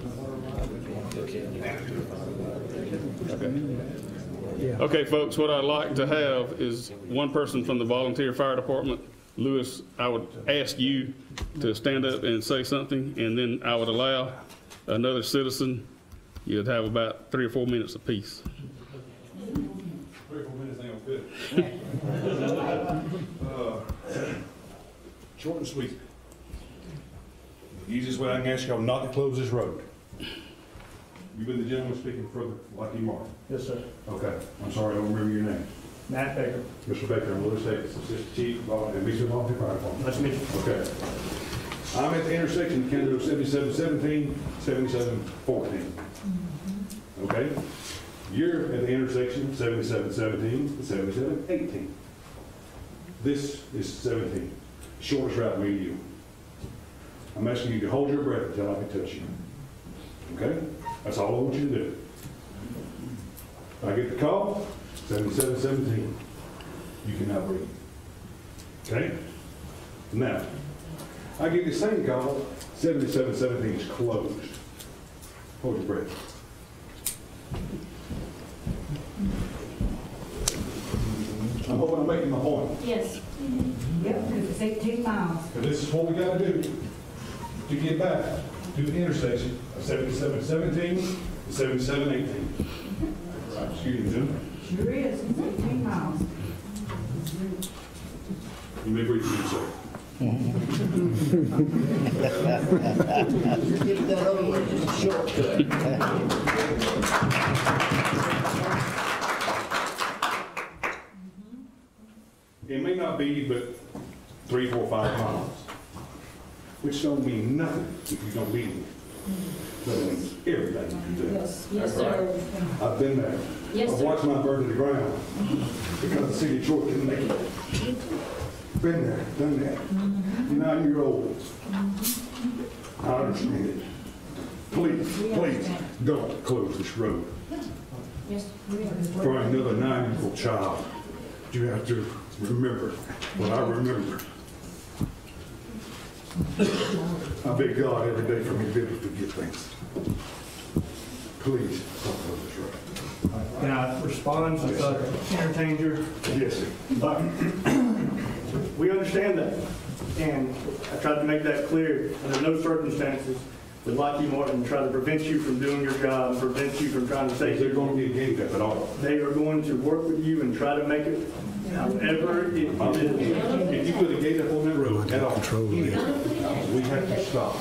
Okay, folks, what I'd like to have is one person from the volunteer fire department. Lewis, I would ask you to stand up and say something, and then I would allow another citizen. You'd have about 3 or 4 minutes apiece. 3 or 4 minutes ain't good. Short and sweet. The easiest way I can ask y'all not to close this road. You've been the gentleman speaking for the Lockheed Martin. Yes, sir. Okay, I'm sorry, I don't remember your name. Matt Baker. Mr. Baker, I'm Louis Davis, Assistant Chief, and Beechwood Volunteer Fire Department. Nice to meet you. Okay. I'm at the intersection of County Road 7717, 7714. Okay? You're at the intersection 7717 and 7718. This is 17. Shortest route me to you. I'm asking you to hold your breath until I can touch you. Okay? That's all I want you to do. I get the call, 7717. You cannot breathe. Okay? Now, I get the same call, 7717 is closed. Hold your breath. I'm hoping I'm making my point. Yes. Yep, because it's 18 miles. And this is what we got to do to get back to the intersection of 7717 and 7718. Excuse me, Jim. Sure is, it's 18 miles. You may breathe for yourself. Get that other way, just a shortcut. It may not be but 3, 4, 5 miles, which don't mean nothing if you don't leave me. That means everything you do. Yes, yes, sir. I've been there. Yes, I've sir. watched mine burn to the ground because the city of Detroit didn't make it. Been there, done that. You're 9-year-olds. I understand it. Please, please, don't close this road Yes, we are. for another 9-year-old child. You have to remember what I remember. I beg God every day for me to be able to forget things. Please, don't close this road. Can I respond since I entertained your? Yes, sir. We understand that, and I tried to make that clear. Under no circumstances would Lockheed Martin try to prevent you from doing your job and prevent you from trying to Is take there going to be a gate up at all? They are going to work with you and try to make it however it is. If you put a gate up on that road at all, we have to stop.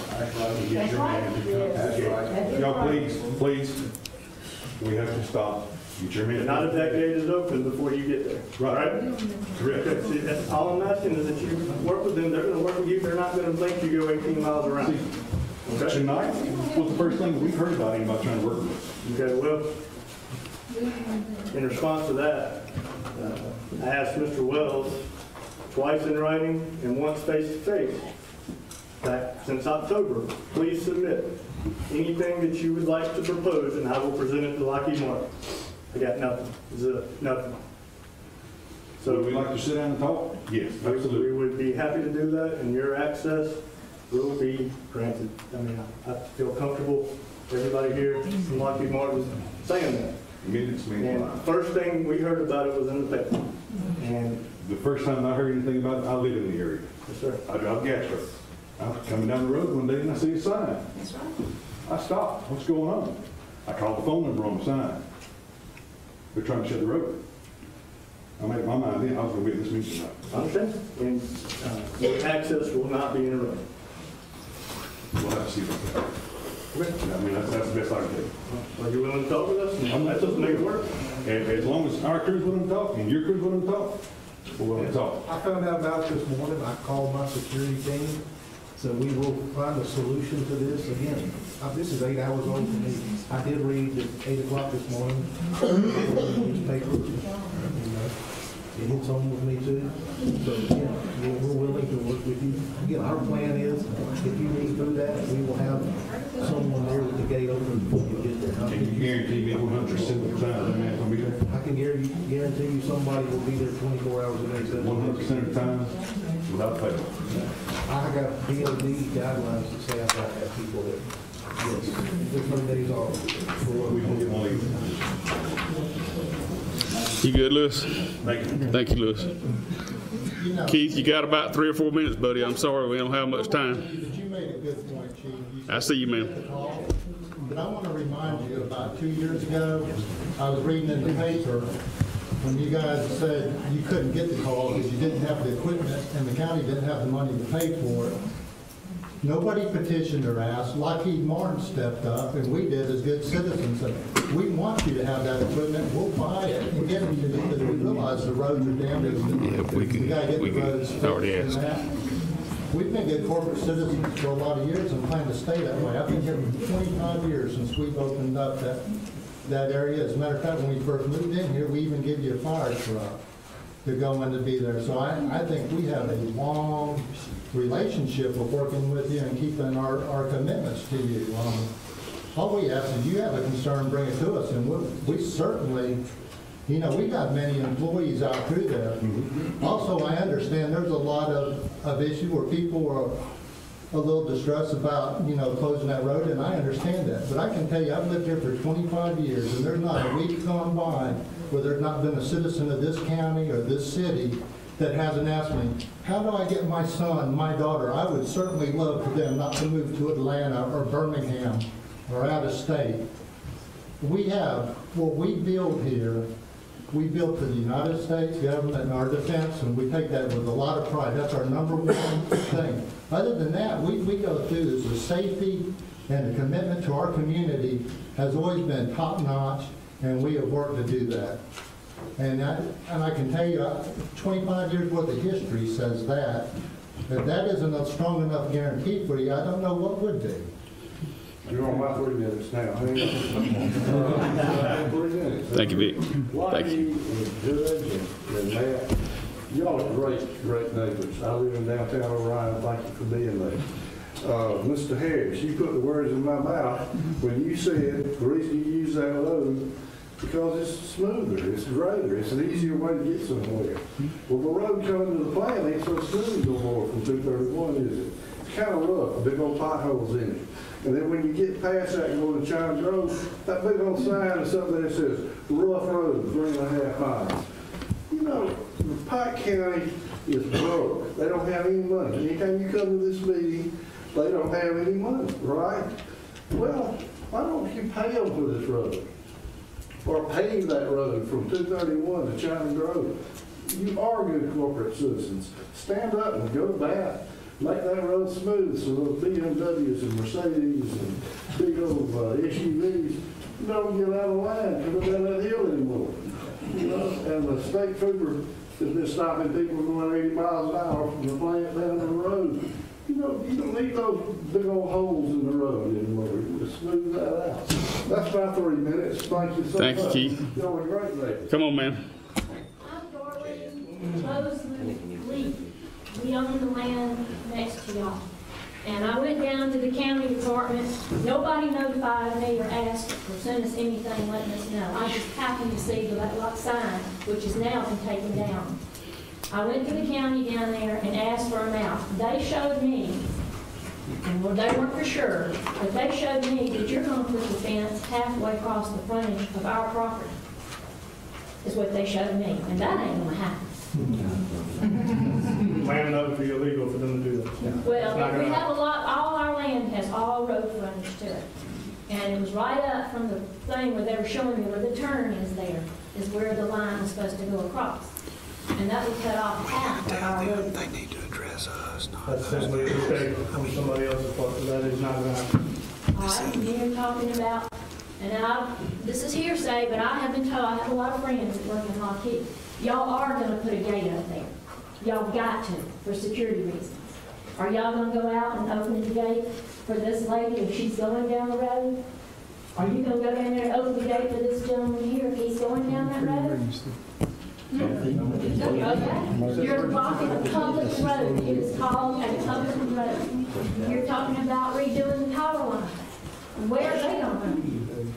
Get your man to come to the gate. Y'all, please, please, we have to stop. Get your man. Not if that gate is open before you get there. Right. Correct. Okay, see, that's all I'm asking is that you work with them. They're going to work with you. They're not going to make you go 18 miles around. Okay? Tonight was the first thing we've heard about anybody trying to work with us. Okay, well, in response to that, I asked Mr. Wells twice in writing and once face-to-face, back since October, please submit anything that you would like to propose and I will present it to Lockheed Martin. I got nothing, nothing. So would we like to sit down and talk? Yes, absolutely. We would be happy to do that, and your access will be granted. I mean, I feel comfortable, everybody here from Lockheed Martin saying that. And first thing we heard about it was in the paper. And the first time I heard anything about it, I live in the area. Yes, sir. I drive a gas truck. I was coming down the road one day and I see a sign. That's right. I stopped. What's going on? I called the phone number on the sign. They're trying to shut the road. I made my mind then I was going to be at this meeting tonight. I understand. And your access will not be interrupted. We'll have to see about that. I mean, that's the best I can do. Are you willing to talk with us? That doesn't make it work. And as long as our crew's willing to talk and your crew's willing to talk, we're willing to talk. I found out about it this morning. I called my security team. So we will find a solution to this. Again, this is 8 hours old for me. I did read at 8 o'clock this morning, newspaper, it hits home with me too. So again, we're willing to work with you. Again, our plan is, if you need through that, we will have someone there with the gate open before you get there. Can you guarantee me 100% of the time that man's going to be there? I can guarantee you somebody will be there 24 hours a day. 100% of the time, without fail. I got DOD guidelines that say I've got to have people there. Yes, there's no days off. We can get one leave. You good, Lewis? Thank you. Thank you, Lewis. Keith, you got about 3 or 4 minutes, buddy. I'm sorry we don't have much time. But you made a good point, Chief. I see you, man. But I want to remind you, about 2 years ago, I was reading in the paper when you guys said you couldn't get the call because you didn't have the equipment and the county didn't have the money to pay for it. Nobody petitioned or asked. Lockheed Martin stepped up, and we did as good citizens. Said, we want you to have that equipment. We'll buy it and get it to you because we realize the roads are damaged. We gotta get the roads fixed and that. We've been good corporate citizens for a lot of years and plan to stay that way. I've been here for 25 years since we've opened up that area. As a matter of fact, when we first moved in here, we even give you a fire truck to go in to be there. So I think we have a long relationship of working with you and keeping our commitments to you. All we ask is you have a concern, bring it to us, and we certainly, you know, we got many employees out through there. Also, I understand there's a lot of issue where people are a little distressed about, you know, closing that road, and I understand that. But I can tell you, I've lived here for 25 years, and there's not a week gone by where there's not been a citizen of this county or this city that hasn't asked me, how do I get my son, my daughter? I would certainly love for them not to move to Atlanta or Birmingham or out of state. We have, what we build here, we built for the United States government and our defense, and we take that with a lot of pride. That's our number one thing. Other than that, we go through this. The safety and the commitment to our community has always been top notch, and we have worked to do that. And I can tell you, 25 years worth of history says that. If that isn't a strong enough guarantee for you, I don't know what would be. You're on my 3 minutes now. Hang on. 3 minutes. Thank you, Vic. Thank you. And Judge and Matt, y'all are great neighbors. I live in downtown Orion. Thank you for being there. Mr. Harris, you put the words in my mouth when you said the reason you use that road because it's smoother, it's greater, it's an easier way to get somewhere. Well, the road coming to the plant ain't so smooth no more from 231, is it? It's kind of rough, big old potholes in it. And then when you get past that and go to China Grove, that big old sign is something that says rough road, 3.5 miles. You know, Pike County is broke. They don't have any money. Anytime you come to this meeting, they don't have any money, right? Well, why don't you pay them for this road? Or pave that road from 231 to China Grove. You are good corporate citizens. Stand up and go to bat. Make that road smooth so those BMWs and Mercedes and big old SUVs don't get out of line because they're not that hill anymore. You know, and the state trooper has been stopping people going 80 miles an hour from the plant down the road. You know, you don't need those big old holes in the road anymore. You just smooth that out. That's my 3 minutes. Thank you so much. Thank you, Keith. Y'all are great ladies. Come on, man. I'm Darlene Mosley Lee. We own the land next to y'all. And I went down to the county department. Nobody notified me or asked or sent us anything letting us know. I just happened to see the lock sign, which has now been taken down. I went to the county down there and asked for a map. They showed me, and well, they weren't for sure, but they showed me that you're going to put the fence halfway across the frontage of our property, is what they showed me. And that ain't going to happen. Land that would be illegal for them to do that. Well, we have a lot, all our land has all road frontage to it. And it was right up from the thing where they were showing me where the turn is there, is where the line is supposed to go across. And that would cut off half of our road. They need to address us, not That's simply a mistake on somebody else's part, but that is not going to happen. All right, you're talking about, and this is hearsay, but I have been told, I have a lot of friends that work in Lockheed. Y'all are going to put a gate up there. Y'all got to, for security reasons. Are y'all going to go out and open the gate for this lady if she's going down the road? Are you going to go down there and open the gate for this gentleman here if he's going down that road? Okay. You're blocking a public road. It is called a public road. You're talking about redoing the power line. Where are they going to run?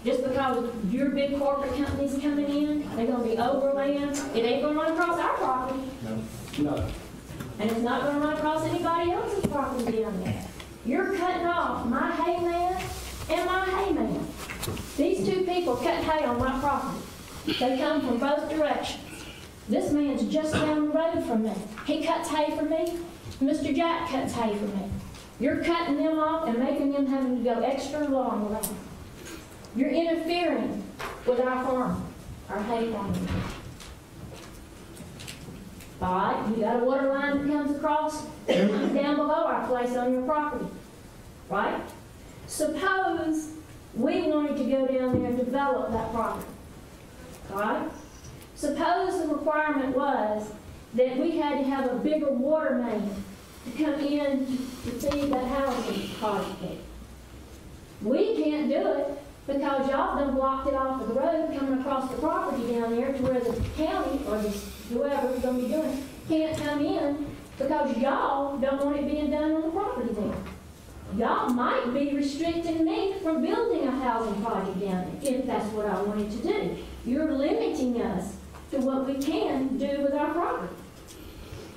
Just because your big corporate company's coming in, they're going to be overland. It ain't going to run across our property. No. And it's not going to run across anybody else's property down there. You're cutting off my hay man and my hay man. These two people cut hay on my property. They come from both directions. This man's just down the road from me. He cuts hay for me. Mr. Jack cuts hay for me. You're cutting them off and making them having to go extra long around. You're interfering with our farm, our hay farm. All right, you got a water line that comes across, it comes down below our place on your property, right? Suppose we wanted to go down there and develop that property, all right? Suppose the requirement was that we had to have a bigger water main to come in to feed that housing project. We can't do it because y'all done blocked it off of the road coming across the property down there to where the county or whoever's gonna be doing it can't come in because y'all don't want it being done on the property there. Y'all might be restricting me from building a housing project down there if that's what I wanted to do. You're limiting us to what we can do with our property.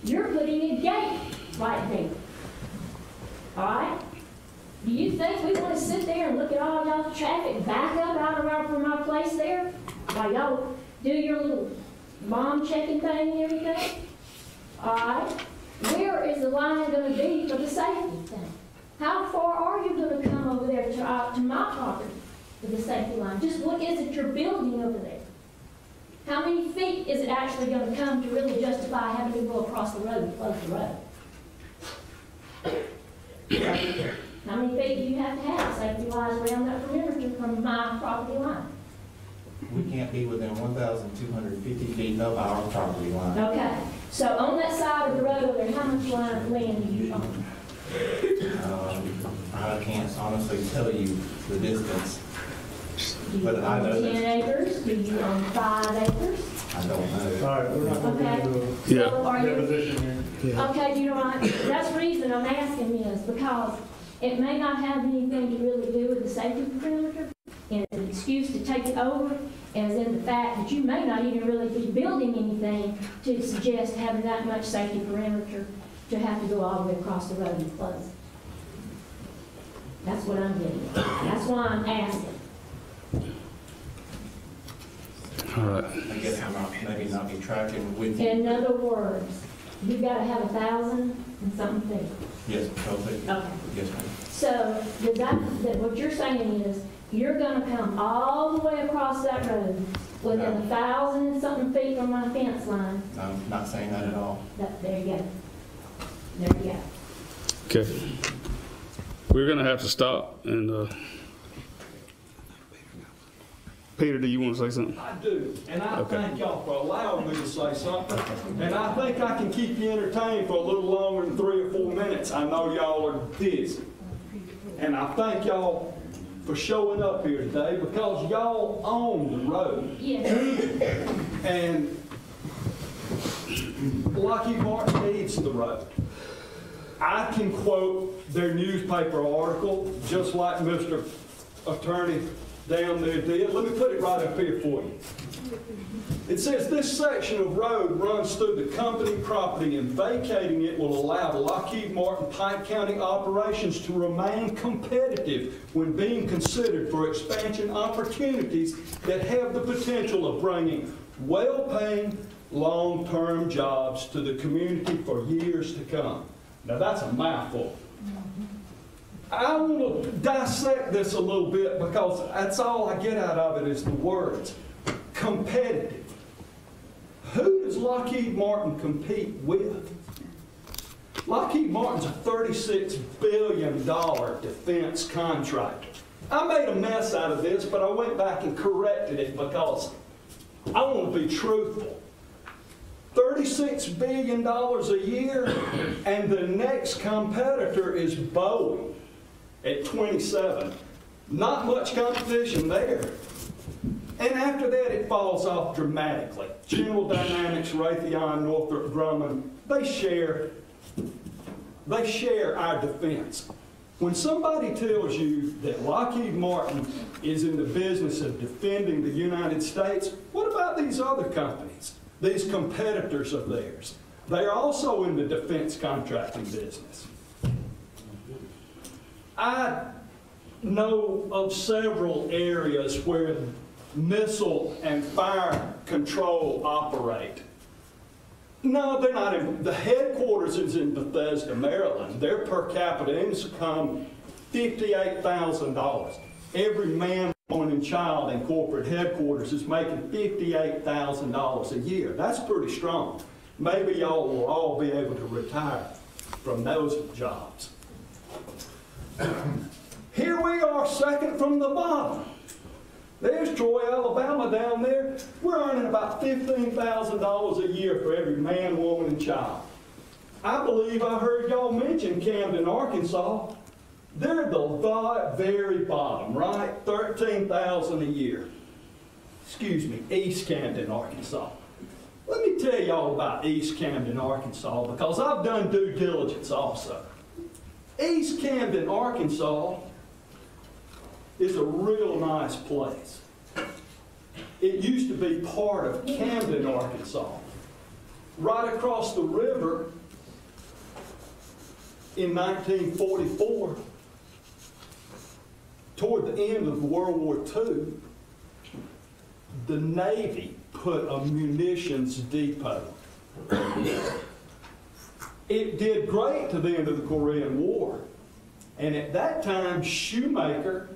You're putting a gate right there. All right? Do you think we want to sit there and look at all y'all's traffic back up out of from our place there? While y'all do your little bomb checking thing and everything? All right? Where is the line going to be for the safety thing? How far are you going to come over there to my property for the safety line? Just what is it you're building over there? How many feet is it actually going to come to really justify having to go across the road and close the road? How many feet do you have to have safety-wise around that perimeter from my property line? We can't be within 1,250 feet of our property line. Okay, so on that side of the road over there, how much land do you own? I can't honestly tell you the distance. Do you But I know own that- 10 acres? Do you own 5 acres? I don't know. All right, we're not going to Okay. get into Yeah. So are a you, deposition here. okay, you know what, that's the reason I'm asking this, because it may not have anything to really do with the safety perimeter, and an excuse to take it over, as in the fact that you may not even really be building anything to suggest having that much safety perimeter to have to go all the way across the road and close it. That's what I'm getting at. That's why I'm asking. All right. I guess I'm not, maybe not be tracking with you. In other words, you've got to have 1,000 and something feet. Yes, totally. Okay. Yes, ma'am. So what you're saying is you're going to come all the way across that road within 1,000 and something feet from my fence line. I'm not saying that at all. There you go. There you go. Okay. We're going to have to stop. And Peter, do you want to say something? I do, and I Okay. thank y'all for allowing me to say something. And I think I can keep you entertained for a little longer than 3 or 4 minutes. I know y'all are busy. And I thank y'all for showing up here today because y'all own the road. Yes. And Lockheed Martin needs the road. I can quote their newspaper article just like Mr. Attorney down there did. Let me put it right up here for you. It says this section of road runs through the company property and vacating it will allow the Lockheed Martin Pike County operations to remain competitive when being considered for expansion opportunities that have the potential of bringing well-paying, long-term jobs to the community for years to come. Now that's a mouthful. I want to dissect this a little bit because that's all I get out of it is the words. Competitive. Who does Lockheed Martin compete with? Lockheed Martin's a $36 billion defense contractor. I made a mess out of this, but I went back and corrected it because I want to be truthful. $36 billion a year, and the next competitor is Boeing at 27. Not much competition there. And after that, it falls off dramatically. General Dynamics, Raytheon, Northrop Grumman, they share our defense. When somebody tells you that Lockheed Martin is in the business of defending the United States, what about these other companies, these competitors of theirs? They are also in the defense contracting business. I know of several areas where missile and fire control operate. No, they're not in, the headquarters is in Bethesda, Maryland. Their per capita income, $58,000. Every man, woman, and child in corporate headquarters is making $58,000 a year. That's pretty strong. maybe y'all will all be able to retire from those jobs. Here we are, second from the bottom. There's Troy, Alabama down there. We're earning about $15,000 a year for every man, woman, and child. I believe I heard y'all mention Camden, Arkansas. They're the very bottom, right? $13,000 a year. Excuse me, East Camden, Arkansas. Let me tell y'all about East Camden, Arkansas, because I've done due diligence also. East Camden, Arkansas is a real nice place. It used to be part of Camden, Arkansas. Right across the river in 1944, toward the end of World War II, the Navy put a munitions depot. It did great to the end of the Korean War. And at that time, Shoemaker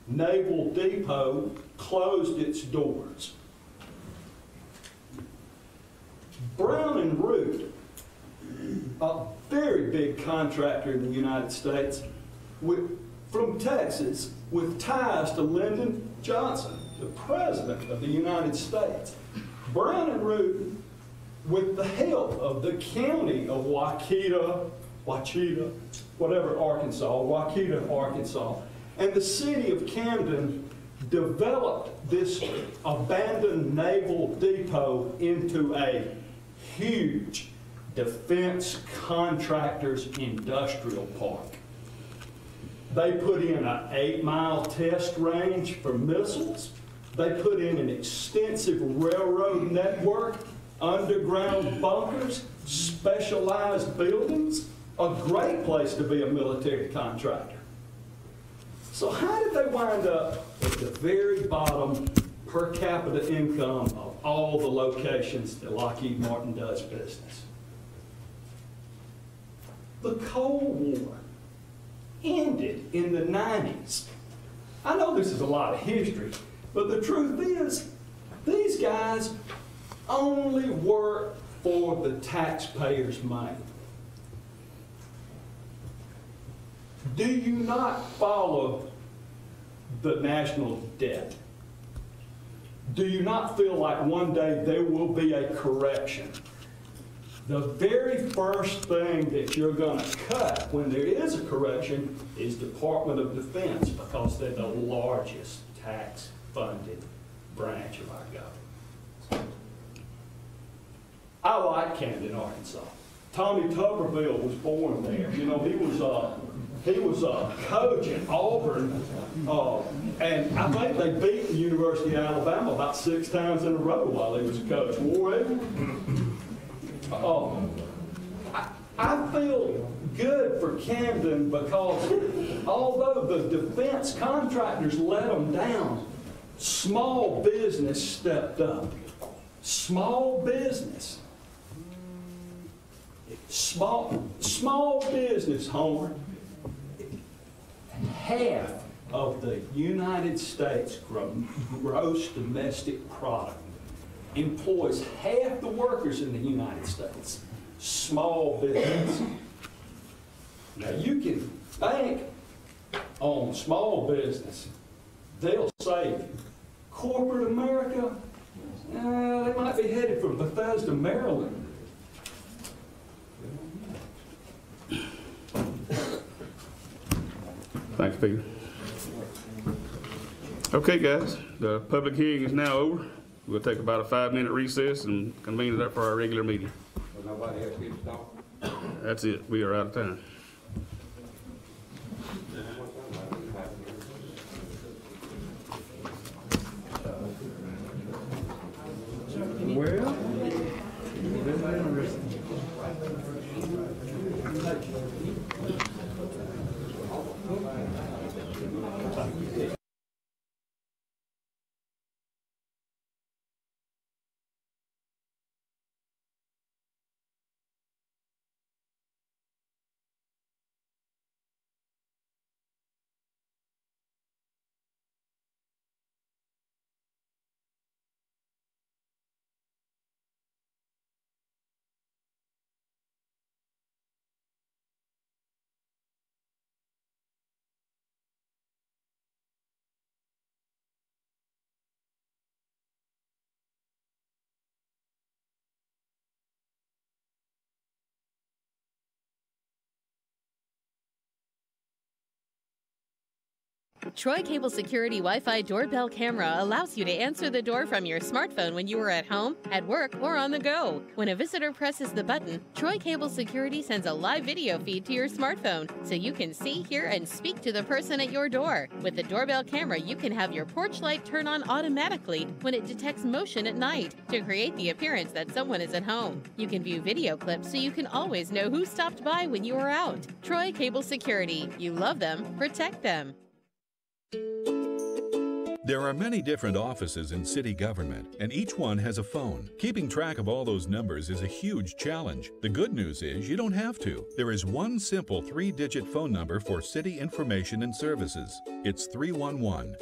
Naval Depot closed its doors. Brown and Root, a very big contractor in the United States, from Texas, with ties to Lyndon Johnson, the President of the United States. Brown and Root, with the help of the county of Waukeeta, Arkansas, and the city of Camden, developed this abandoned naval depot into a huge defense contractors industrial park. They put in an 8-mile test range for missiles. They put in an extensive railroad network, underground bunkers, specialized buildings, a great place to be a military contractor. So how did they wind up at the very bottom per capita income of all the locations that Lockheed Martin does business? The Cold War ended in the 90s. I know this is a lot of history, but the truth is, these guys only work for the taxpayers' money. Do you not follow the national debt? Do you not feel like one day there will be a correction? The very first thing that you're going to cut when there is a correction is Department of Defense, because they're the largest tax-funded branch of our government. I like Camden, Arkansas. Tommy Tuberville was born there. You know, he was a coach at Auburn, and I think they beat the University of Alabama about 6 times in a row while he was a coach. Warren, I feel good for Camden because although the defense contractors let them down, small business stepped up. Small business. Small business, Homer. Half of the United States gross domestic product employs half the workers in the United States. Small business. Now you can bank on small business. They'll save you. Corporate America, they might be headed for Bethesda, Maryland. Thanks, Peter. Okay, guys, the public hearing is now over. We'll take about a 5-minute recess and convene it up for our regular meeting. Nobody else gets to talk? That's it. We are out of time. Troy Cable Security Wi-Fi doorbell camera allows you to answer the door from your smartphone when you are at home, at work, or on the go. When a visitor presses the button, Troy Cable Security sends a live video feed to your smartphone so you can see, hear, and speak to the person at your door. With the doorbell camera, you can have your porch light turn on automatically when it detects motion at night to create the appearance that someone is at home. You can view video clips so you can always know who stopped by when you are out. Troy Cable Security. You love them, protect them. There are many different offices in city government, and each one has a phone. Keeping track of all those numbers is a huge challenge. The good news is you don't have to. There is one simple 3-digit phone number for city information and services. It's 311.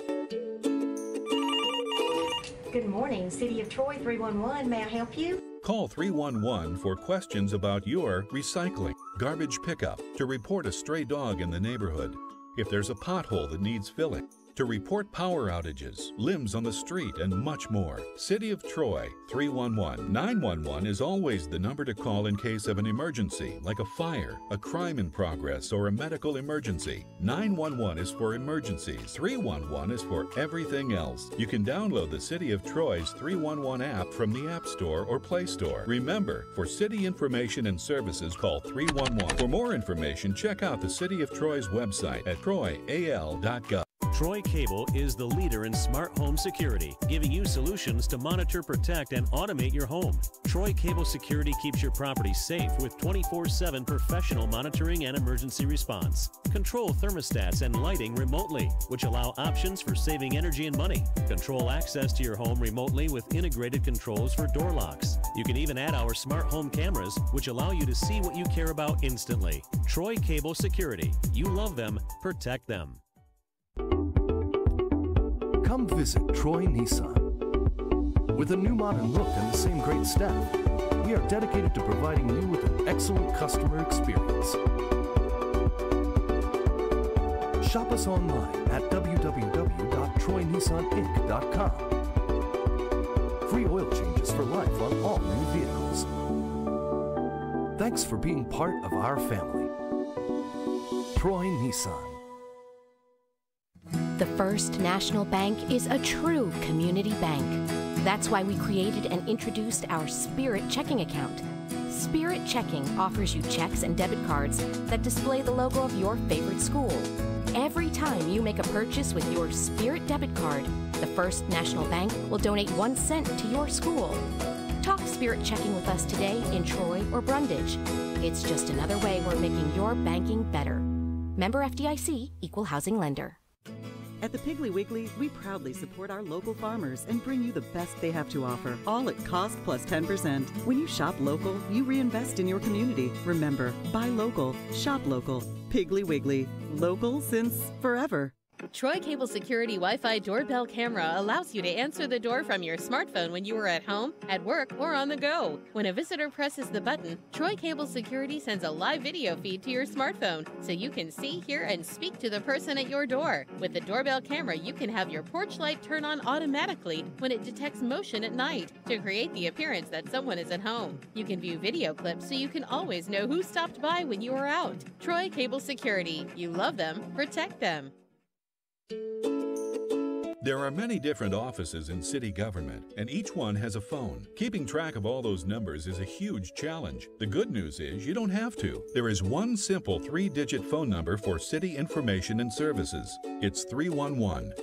Good morning, City of Troy 311. May I help you? Call 311 for questions about your recycling, garbage pickup, to report a stray dog in the neighborhood, if there's a pothole that needs filling, to report power outages, limbs on the street, and much more. City of Troy, 311. 911 is always the number to call in case of an emergency, like a fire, a crime in progress, or a medical emergency. 911 is for emergencies. 311 is for everything else. You can download the City of Troy's 311 app from the App Store or Play Store. Remember, for city information and services, call 311. For more information, check out the City of Troy's website at troyal.gov. Troy Cable is the leader in smart home security, giving you solutions to monitor, protect, and automate your home. Troy Cable Security keeps your property safe with 24/7 professional monitoring and emergency response. Control thermostats and lighting remotely, which allow options for saving energy and money. Control access to your home remotely with integrated controls for door locks. You can even add our smart home cameras, which allow you to see what you care about instantly. Troy Cable Security. You love them, protect them. Come visit Troy Nissan. With a new modern look and the same great staff, we are dedicated to providing you with an excellent customer experience. Shop us online at www.troynissaninc.com. Free oil changes for life on all new vehicles. Thanks for being part of our family. Troy Nissan. The First National Bank is a true community bank. That's why we created and introduced our Spirit Checking account. Spirit Checking offers you checks and debit cards that display the logo of your favorite school. Every time you make a purchase with your Spirit debit card, the First National Bank will donate 1 cent to your school. Talk Spirit Checking with us today in Troy or Brundage. It's just another way we're making your banking better. Member FDIC, Equal Housing Lender. At the Piggly Wiggly, we proudly support our local farmers and bring you the best they have to offer, all at cost plus 10%. When you shop local, you reinvest in your community. Remember, buy local, shop local. Piggly Wiggly, local since forever. Troy Cable Security Wi-Fi doorbell camera allows you to answer the door from your smartphone when you are at home, at work, or on the go. When a visitor presses the button, Troy Cable Security sends a live video feed to your smartphone so you can see, hear, and speak to the person at your door. With the doorbell camera, you can have your porch light turn on automatically when it detects motion at night to create the appearance that someone is at home. You can view video clips so you can always know who stopped by when you are out. Troy Cable Security. You love them, protect them. There are many different offices in city government, and each one has a phone. Keeping track of all those numbers is a huge challenge. The good news is you don't have to. There is one simple 3-digit phone number for city information and services. It's 311.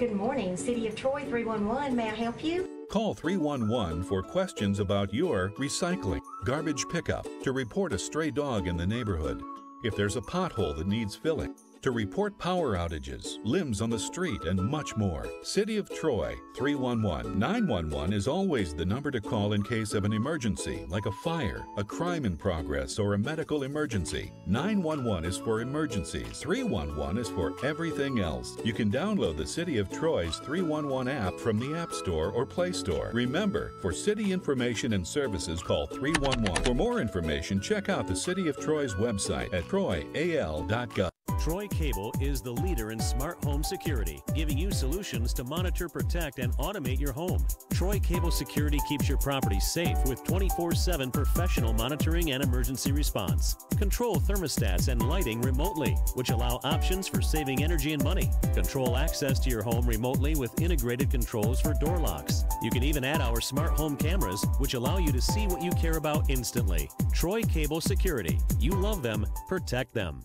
Good morning, City of Troy 311. May I help you? Call 311 for questions about your recycling, garbage pickup, to report a stray dog in the neighborhood, if there's a pothole that needs filling, to report power outages, limbs on the street, and much more. City of Troy, 311. 911 is always the number to call in case of an emergency, like a fire, a crime in progress, or a medical emergency. 911 is for emergencies. 311 is for everything else. You can download the City of Troy's 311 app from the App Store or Play Store. Remember, for city information and services, call 311. For more information, check out the City of Troy's website at troyal.gov. Troy Cable is the leader in smart home security, giving you solutions to monitor, protect, and automate your home. Troy Cable Security keeps your property safe with 24/7 professional monitoring and emergency response. Control thermostats and lighting remotely, which allow options for saving energy and money. Control access to your home remotely with integrated controls for door locks. You can even add our smart home cameras, which allow you to see what you care about instantly. Troy Cable Security. You love them, protect them.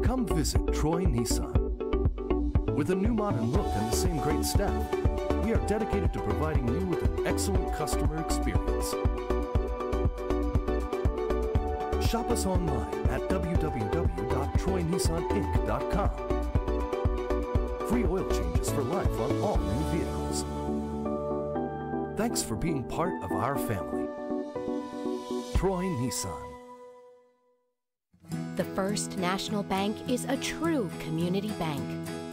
Come visit Troy Nissan. With a new modern look and the same great staff, we are dedicated to providing you with an excellent customer experience. Shop us online at www.troynissaninc.com. Free oil changes for life on all new vehicles. Thanks for being part of our family. Troy Nissan. The First National Bank is a true community bank.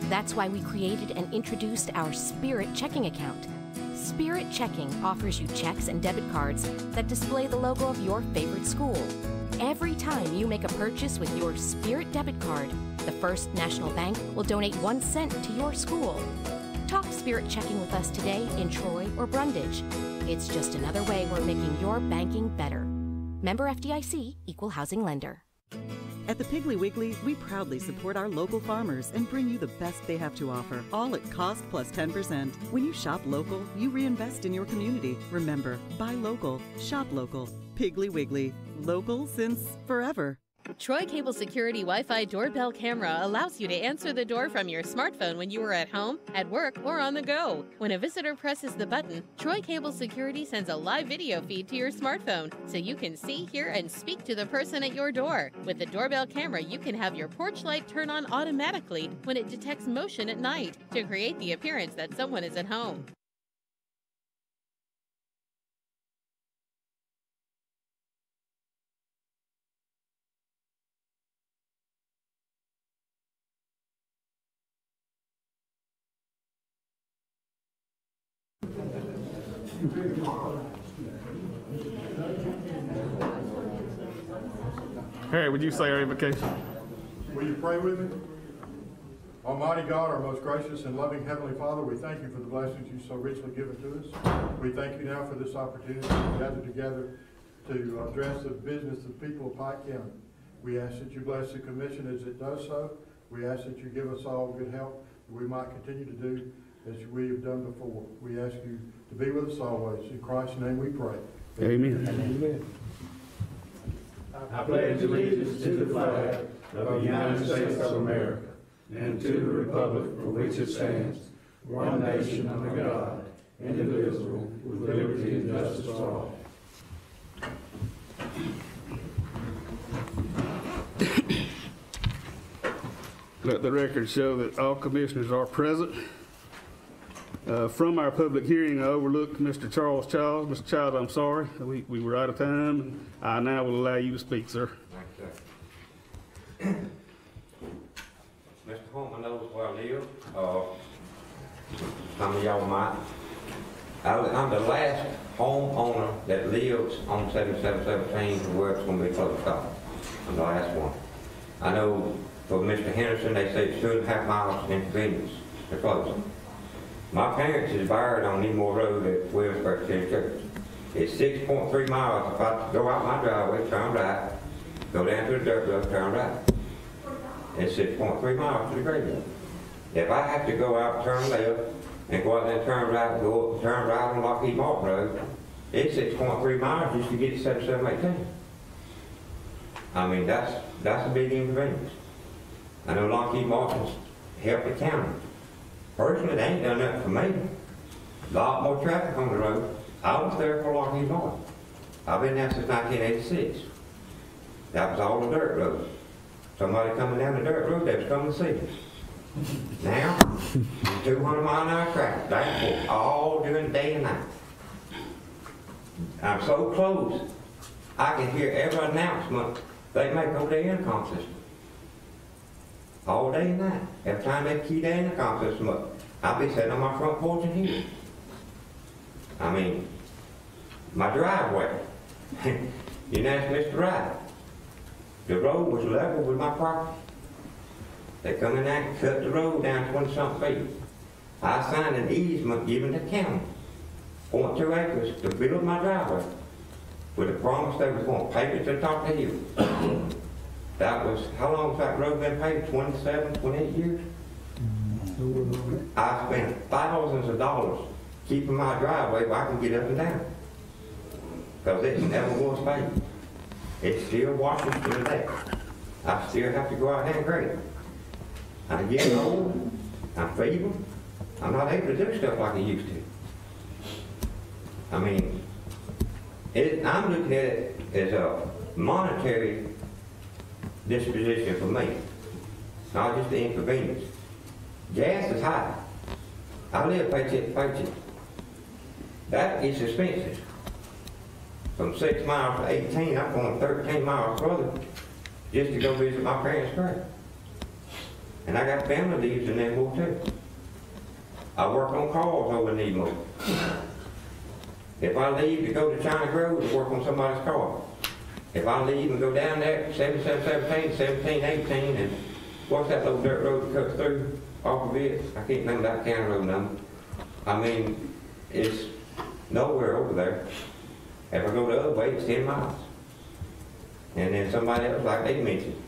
That's why we created and introduced our Spirit checking account. Spirit Checking offers you checks and debit cards that display the logo of your favorite school. Every time you make a purchase with your Spirit debit card, the First National Bank will donate 1 cent to your school. Talk Spirit Checking with us today in Troy or Brundage. It's just another way we're making your banking better. Member FDIC, Equal Housing Lender. At the Piggly Wiggly, we proudly support our local farmers and bring you the best they have to offer, all at cost plus 10%. When you shop local, you reinvest in your community. Remember, buy local, shop local. Piggly Wiggly, local since forever. Troy Cable Security Wi-Fi doorbell camera allows you to answer the door from your smartphone when you are at home, at work, or on the go. When a visitor presses the button, Troy Cable Security sends a live video feed to your smartphone so you can see, hear, and speak to the person at your door. With the doorbell camera, you can have your porch light turn on automatically when it detects motion at night to create the appearance that someone is at home. Harry, would you say our invocation? Will you pray with me? Almighty God, our most gracious and loving Heavenly Father, we thank you for the blessings you so richly given to us. We thank you now for this opportunity to gather together to address the business of the people of Pike County. We ask that you bless the commission as it does so. We ask that you give us all good health that we might continue to do as we have done before. We ask you to be with us always. In Christ's name we pray. Amen. Amen. I pledge allegiance to the flag of the United States of America and to the republic for which it stands, one nation under God, indivisible, with liberty and justice for all. Let the record show that all commissioners are present. From our public hearing, I overlooked Mr. Charles Childs. Mr. Childs, I'm sorry. We were out of time. I now will allow you to speak, sir. Thank you, Mr. Holman knows where I live. Some of y'all might. I'm the last homeowner that lives on 7717 where it's going to be closed off. I'm the last one. I know for Mr. Henderson, they say it's 2.5 miles inconvenience to close it. My parents is buried on Nemore Road at Williamsburg City Church. It's 6.3 miles. If I go out my driveway, turn right, go down to the dirt road, turn right. It's 6.3 miles to the graveyard. If I have to go out, turn left, and go out there and turn right, go turn right on Lockheed Martin Road, it's 6.3 miles just to get to 7718. I mean, that's a big inconvenience. I know Lockheed Martin's helped the county. Personally, they ain't done nothing for me. A lot more traffic on the road. I was there for Lockheed Martin. I've been there since 1986. That was all the dirt roads. Somebody coming down the dirt road, they was coming to see us. Now, 200-mile-an-hour traffic, back and forth, all during the day and night. I'm so close, I can hear every announcement they make over the intercom system. All day and night. Every time they key the intercom system up, I'll be sitting on my front porch and hear. I mean, my driveway. You didn't ask Mr. Wright. The road was level with my property. They come in there and cut the road down 20-something feet. I signed an easement given the county, 0.2 acres, to build my driveway, with a promise they was going to pave it to the top of the hill. That was, how long has that road been paved? 27, 28 years? I spent thousands of dollars keeping my driveway where I can get up and down. Because it never was paved. It still washes to the day. I still have to go out there and grade it. I'm getting old, I'm feeble, I'm not able to do stuff like I used to. I mean, I'm looking at it as a monetary disposition for me, not just the inconvenience. Gas is high. I live paycheck to paycheck. That is expensive. From 6 miles to 18, I'm going 13 miles further just to go visit my parents' grave. And I got family lives in Nedmore too. I work on calls over in Nedmore. If I leave to go to China Grove to work on somebody's car, if I leave and go down there, 7717, 1718, and what's that little dirt road that cuts through off of it? I can't remember that county road number. I mean, it's nowhere over there. If I go the other way, it's 10 miles. And then somebody else, like they mentioned,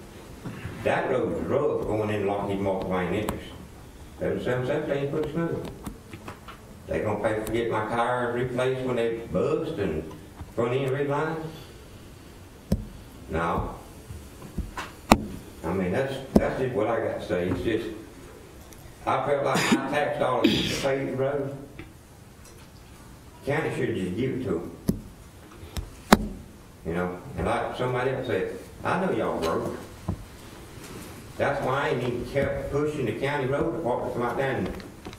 that road is rough going in Lockheed Martin Wayne interest. There's 717 pretty smooth. They gonna pay for get my tires replaced when they bust and front end relined? No. I mean, that's just what I got to say. It's just, I felt like my tax dollars to pay the road. County should just give it to them. You know, and like somebody else said, I know y'all broke. That's why I ain't even kept pushing the county road department to come out there and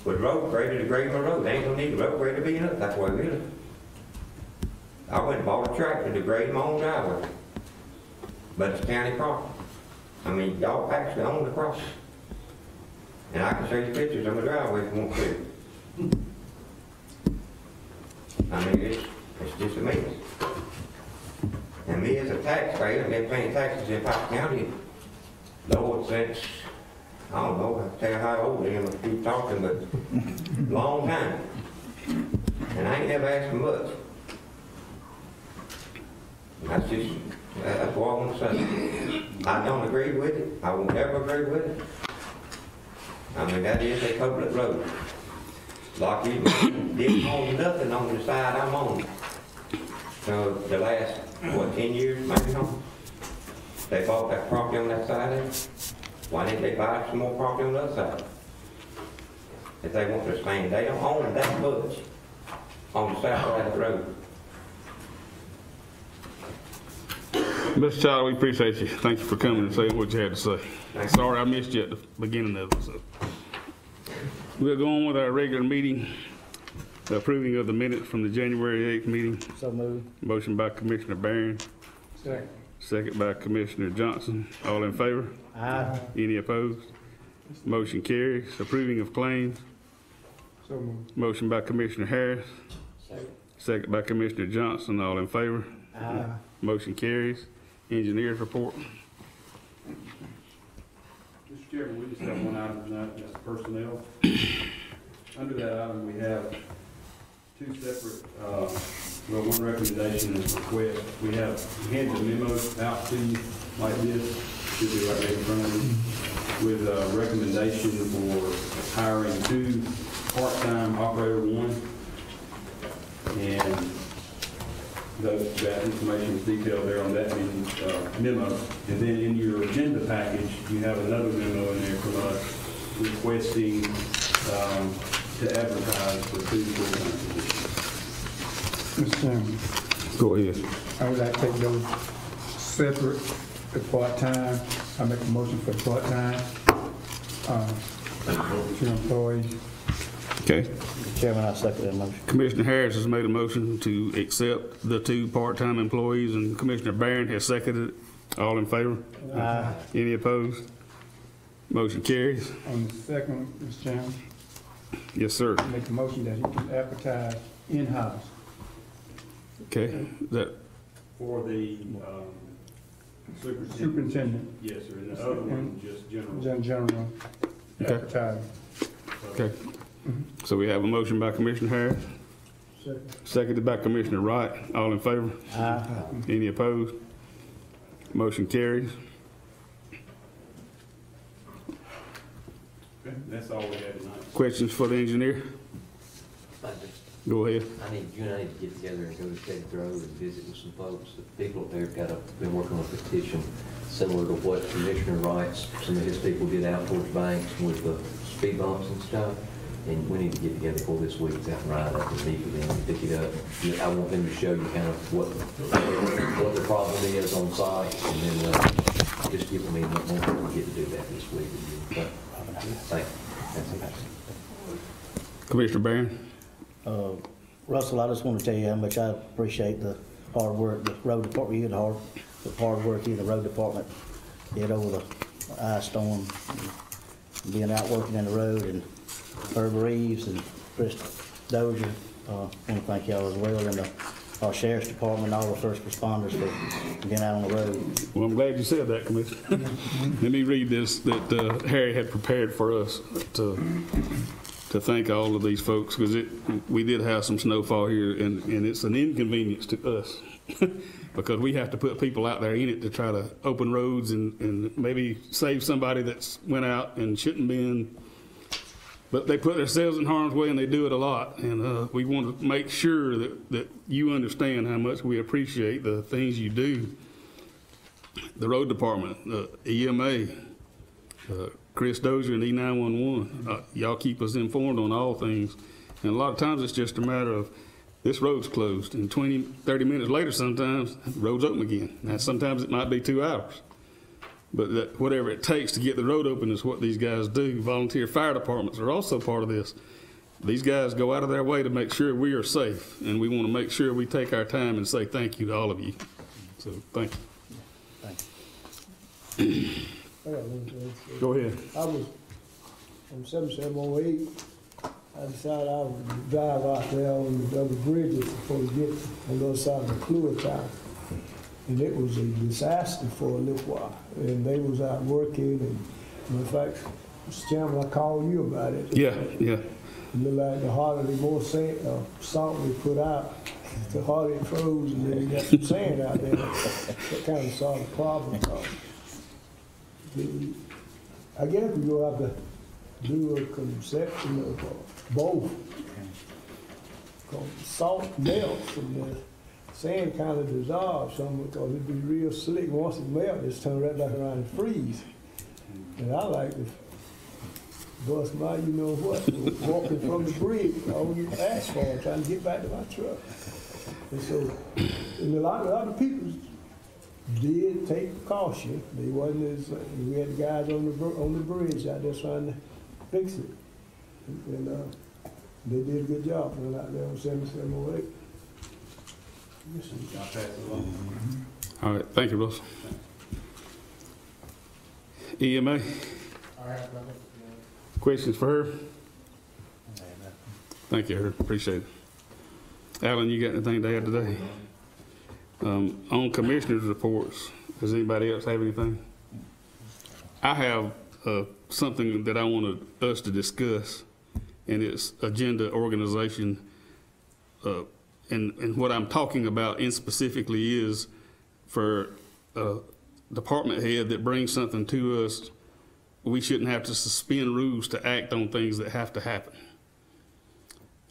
with road grader to grade my road. They ain't gonna need a road grader being up. That's the way we live. I went and bought a tractor to grade my own driveway. But it's county property. I mean, y'all actually own the property. And I can show you pictures of my driveway if you want to. I mean, it's just amazing. And me as a taxpayer, I've been paying taxes in Pike County, Lord, since, I don't know, I can tell you how old I am if I keep talking, but long time. And I ain't never asked for much. That's what I want to say. I don't agree with it. I won't ever agree with it. I mean, that is a public road. Lockheed didn't own nothing on the side I'm on. So the last, 10 years, maybe not? They bought that property on that side there. Why didn't they buy some more property on the other side? If they want to expand, they don't own that much on the south side of the road. Mr. Child, we appreciate you. Thank you for coming and saying what you had to say. Sorry I missed you at the beginning of it. So. We'll go on with our regular meeting. Approving of the minutes from the January 8th meeting. So moved. Motion by Commissioner Barron. Second. Second by Commissioner Johnson. All in favor? Aye. Any opposed? Motion carries. Approving of claims. So moved. Motion by Commissioner Harris. Second. Second by Commissioner Johnson. All in favor? Aye. Motion carries. Engineers report. Mr. Chairman, we just have one item tonight, that's personnel. Under that item, we have two separate, one recommendation and request. We have handed a memo out to you like this, should be right there in front of you, with a recommendation for hiring 2 part-time operator 1. And that information is detailed there on that memo. And then in your agenda package, you have another memo in there from us requesting to advertise for 2 full-time positions. Mr. Chairman, Go ahead. I would like to take those separate, the part-time. I make a motion for part-time, 2 employees. Okay. Chairman, I second that motion. Commissioner Harris has made a motion to accept the 2 part-time employees, and Commissioner Barron has seconded it. All in favor? Aye. Any opposed? Motion carries. On the second one, Mr. Chairman, Yes, sir. I make a motion that he can advertise in-house. Okay. That For the Superintendent. Yes, sir, and the other one, just general. General. Okay. Advertising. Okay. So we have a motion by Commissioner Harris, seconded by Commissioner Wright. All in favor? Aye. Any opposed? Motion carries. Okay, that's all we have tonight. Questions for the engineer? Go ahead. You and I need to get together and go to State Road and visit with some folks. The people up there have been working on a petition similar to what Commissioner Wright's, some of his people did out towards Banks with the speed bumps and stuff. And we need to get together for this week, out and ride up and meet with them and pick it up. I want them to show you kind of what the problem is on site, and then just give me more to get to do that this week. But thank you. Commissioner Barron. Russell, I just want to tell you how much I appreciate the hard work the road department, you had the hard work you, the road department, did over the ice storm, being out working in the road, and Herb Reeves and Chris Dozier. I want to thank y'all as well, and our sheriff's department, all the first responders for being out on the road. Well, I'm glad you said that, Commissioner. Let me read this that Harry had prepared for us to thank all of these folks, because we did have some snowfall here, and it's an inconvenience to us because we have to put people out there in it to try to open roads and maybe save somebody that's went out and shouldn't been. But they put themselves in harm's way, and they do it a lot. And we want to make sure that you understand how much we appreciate the things you do. The road department, EMA, Chris Dozier and E911, y'all keep us informed on all things. And a lot of times it's just a matter of this road's closed, and 20, 30 minutes later sometimes the road's open again. Now sometimes it might be 2 hours. But whatever it takes to get the road open is what these guys do. Volunteer fire departments are also part of this. These guys go out of their way to make sure we are safe, and we want to make sure we take our time and say thank you to all of you. So thank you. Thank you. Go ahead. I was on 7708. I decided I would drive out there on the double bridges before we get on the other side of the Clue Town. And it was a disaster for a little while. And they was out working, and in fact, Mr. Chairman, I called you about it. Yeah. It looked like the harder, the more salt we put out, the harder it froze, and then you got some sand out there. That kind of solved the problem. I guess we go have to do a conception of both. Because salt melts and the sand kind of dissolves some because it'd be real slick. Once it melts, it's turned right back around and freeze. And I like to bust my, you know what, walking from the bridge on the asphalt, trying to get back to my truck. And so, and a lot of people did take precaution. They wasn't as, we had the guys on the bridge out there trying to fix it. And they did a good job when out there on 7708. I'll pass it along. All right, thank you, Russell. EMA? All right, brother. Questions for her? Thank you, her. Appreciate it. Alan, you got anything to add today? On commissioners' reports, does anybody else have anything? I have something that I wanted us to discuss, and it's agenda organization. And what I'm talking about in specifically is for a department head that brings something to us, we shouldn't have to suspend rules to act on things that have to happen.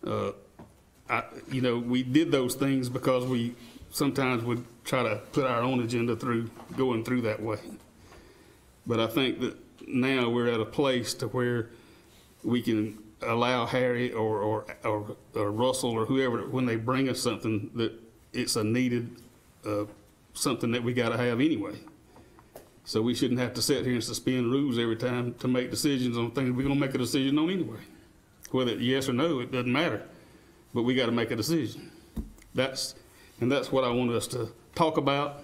You know, we did those things because we sometimes would try to put our own agenda through, going through that way. But I think that now we're at a place to where we can allow Harry or Russell or whoever, when they bring us something, that it's a needed something that we got to have anyway. So we shouldn't have to sit here and suspend rules every time to make decisions on things we're going to make a decision on anyway. Whether it's yes or no, it doesn't matter. But we got to make a decision. That's what I want us to talk about.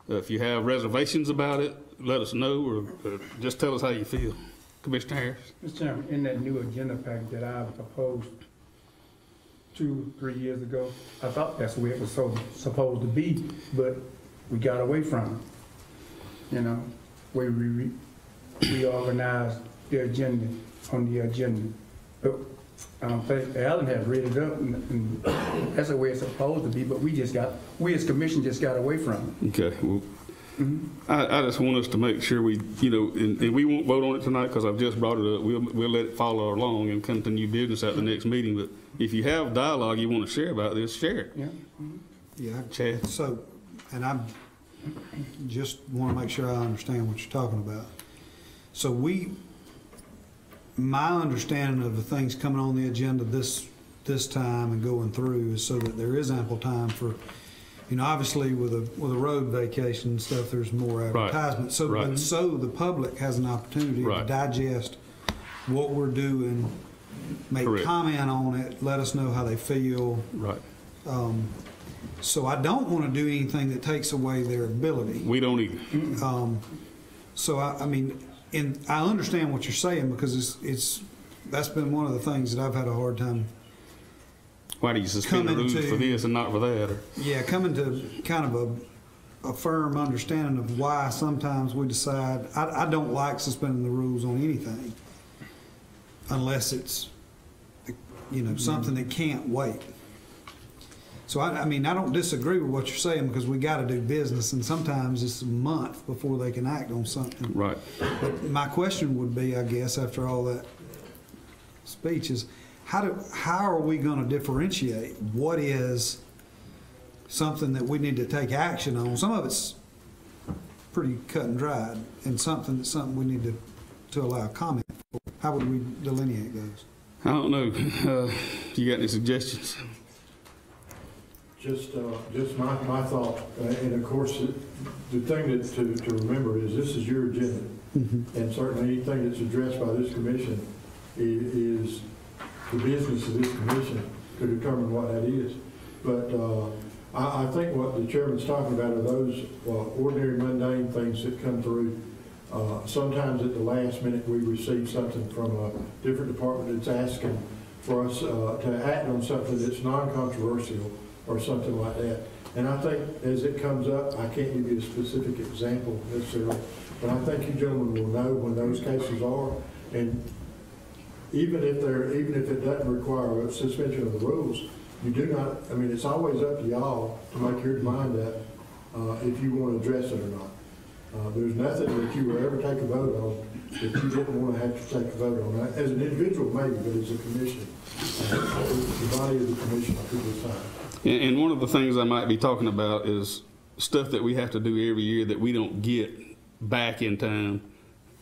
If you have reservations about it, let us know, or just tell us how you feel. Commissioner Harris. Mr. Chairman, in that new agenda pack that I proposed 2-3 years ago, I thought that's where it was supposed to be, but we got away from you know, where we reorganize the agenda on the agenda. But I don't think Alan has read it up, and that's the way it's supposed to be, but we as commission just got away from it. Okay, well, I just want us to make sure we, you know, and we won't vote on it tonight because I've just brought it up. We'll let it follow along and continue business at the next meeting. But if you have dialogue you want to share about this, share it. Yeah. Yeah. Chad. So, and I just want to make sure I understand what you're talking about. So my understanding of the things coming on the agenda this time and going through is so that there is ample time for, you know, obviously with a road vacation and stuff, there's more advertisement. Right. So, Right. But so the public has an opportunity to digest what we're doing, make comment on it, let us know how they feel. Right. So I don't want to do anything that takes away their ability. We don't either. So I mean, and I understand what you're saying because that's been one of the things that I've had a hard time. Why do you suspend the rules for this and not for that? Or? Yeah, coming to kind of a firm understanding of why sometimes we decide. I don't like suspending the rules on anything unless it's, you know, something that can't wait. So I mean, I don't disagree with what you're saying because we got to do business, and sometimes it's a month before they can act on something. Right. But my question would be, I guess, after all that speech is, how are we going to differentiate what is something that we need to take action on? Some of it's pretty cut and dried, and something we need to allow comment for. How would we delineate those? I don't know. You got any suggestions? Just my thought, and of course, the thing that to remember is this is your agenda, and certainly anything that's addressed by this commission is the business of this commission to determine what that is. But I think what the chairman's talking about are those ordinary mundane things that come through. Sometimes at the last minute we receive something from a different department that's asking for us to act on something that's non-controversial or something like that. And I think as it comes up, I can't give you a specific example necessarily, but I think you gentlemen will know when those cases are. And even if it doesn't require a suspension of the rules, you do not, I mean, it's always up to y'all to make your mind up if you want to address it or not. There's nothing that you will ever take a vote on that you didn't want to have to take a vote on. As an individual, maybe, but as a commission, the body of the commission could decide. And one of the things I might be talking about is stuff that we have to do every year that we don't get back in time.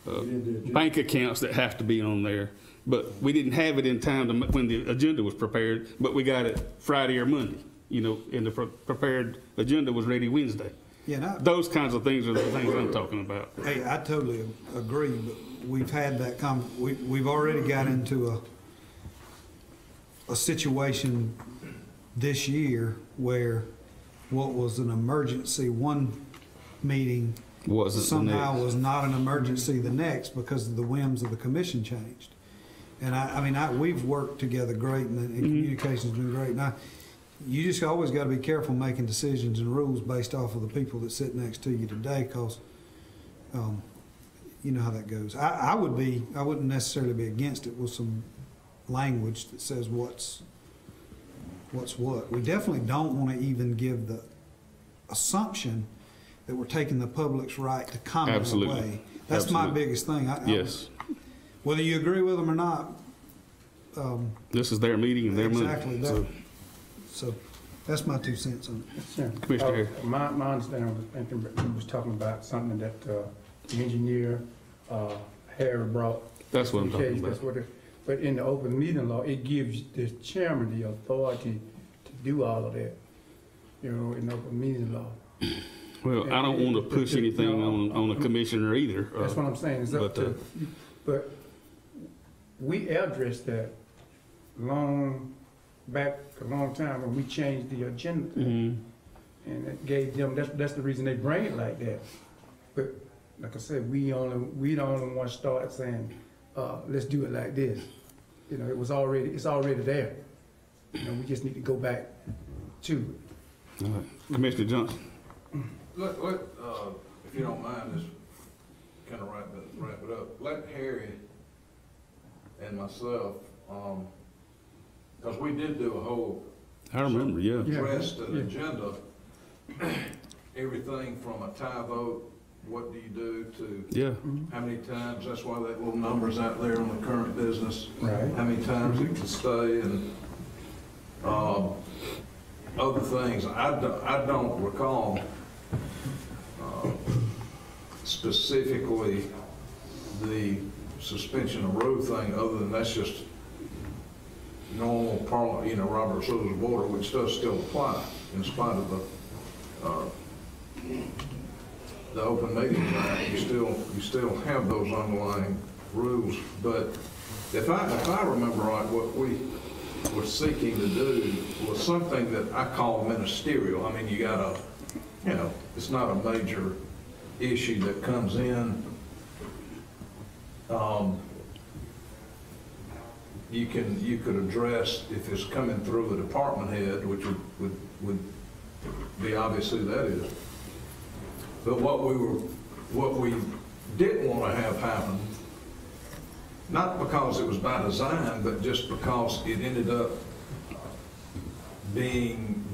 Bank accounts that have to be on there. But we didn't have it in time when the agenda was prepared, but we got it Friday or Monday, you know, and the prepared agenda was ready Wednesday. Yeah, those kinds of things are the things I'm talking about. Hey, I totally agree, but we've had that we've already got into a situation this year where what was an emergency one meeting somehow was not an emergency the next because of the whims of the commission changed. And I mean, we've worked together great, and communication's been great. Now, you just always got to be careful making decisions and rules based off of the people that sit next to you today, because you know how that goes. I wouldn't necessarily be against it with some language that says what's what. We definitely don't want to even give the assumption that we're taking the public's right to comment away. That's my biggest thing. Yes. Whether you agree with them or not. This is their meeting and their money. Exactly. So that's my 2 cents on it. Sure. Commissioner my understanding was talking about something that the engineer Harry brought. That's what I'm talking about. But in the open meeting law, it gives the chairman the authority to do all of that, you know, in the open meeting law. Well, I don't want to push anything on a commissioner either. That's what I'm saying. It's up to, but we addressed that a long time when we changed the agenda, and it gave them. That's the reason they bring it like that. But like I said, we the only one start saying, let's do it like this. You know, it's already there. You know, we just need to go back to it. All right. Commissioner Johnson. If you don't mind, kind of wrap it up. Let Harry and myself, because we did do a whole. I remember, yeah. Addressed an agenda, everything from a tie vote, what do you do, to how many times, that's why that little number's out there on the current business. Right. How many times it can stay, and other things. I don't recall specifically the suspension of road thing, other than that's just normal Robert's Rules of Order, which does still apply in spite of the Open Meetings Act. You still have those underlying rules. But if I remember right, what we were seeking to do was something that I call ministerial. I mean, you got it's not a major issue that comes in. You could address if it's coming through the department head, which would be obviously that is. But what we didn't want to have happen, not because it was by design, but just because it ended up being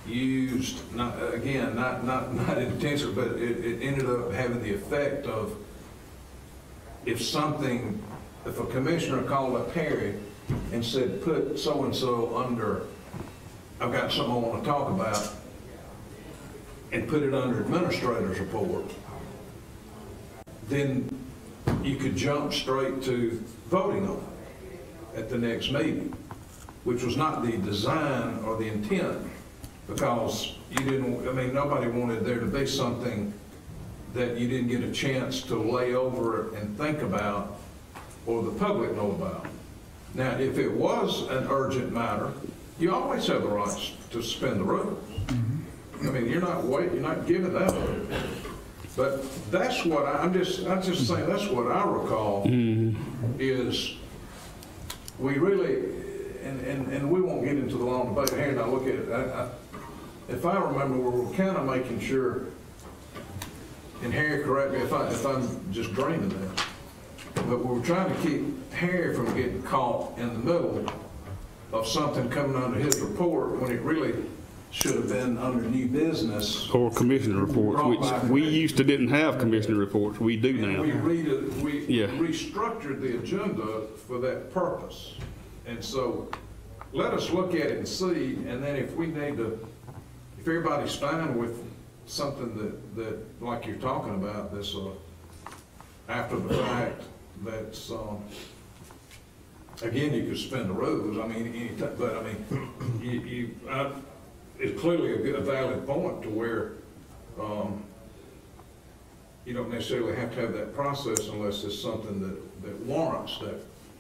used, not intentionally, but it ended up having the effect of, if a commissioner called up Harry and said, put so-and-so under, I've got something I want to talk about, and put it under administrator's report, then you could jump straight to voting on it at the next meeting, which was not the design or the intent, because nobody wanted there to be something that you didn't get a chance to lay over it and think about, or the public know about. Now, if it was an urgent matter, you always have the rights to suspend the rules. I mean, you're not giving that up. But that's what I'm just saying, that's what I recall is we really, and we won't get into the long debate here, and I look at it, if I remember, we were kind of making sure, and Harry, correct me if I'm just dreaming this, but we were trying to keep Harry from getting caught in the middle of something coming under his report when it really should have been under new business. Or commissioner reports, which we used to didn't have commissioner reports. We do now. We restructured the agenda for that purpose. And so let us look at it and see, and then if we need to, if everybody's fine with something that like you're talking about, this after the fact, that's again, you could suspend the rules. I mean, anytime, but I mean, it's clearly a valid point to where you don't necessarily have to have that process unless it's something that warrants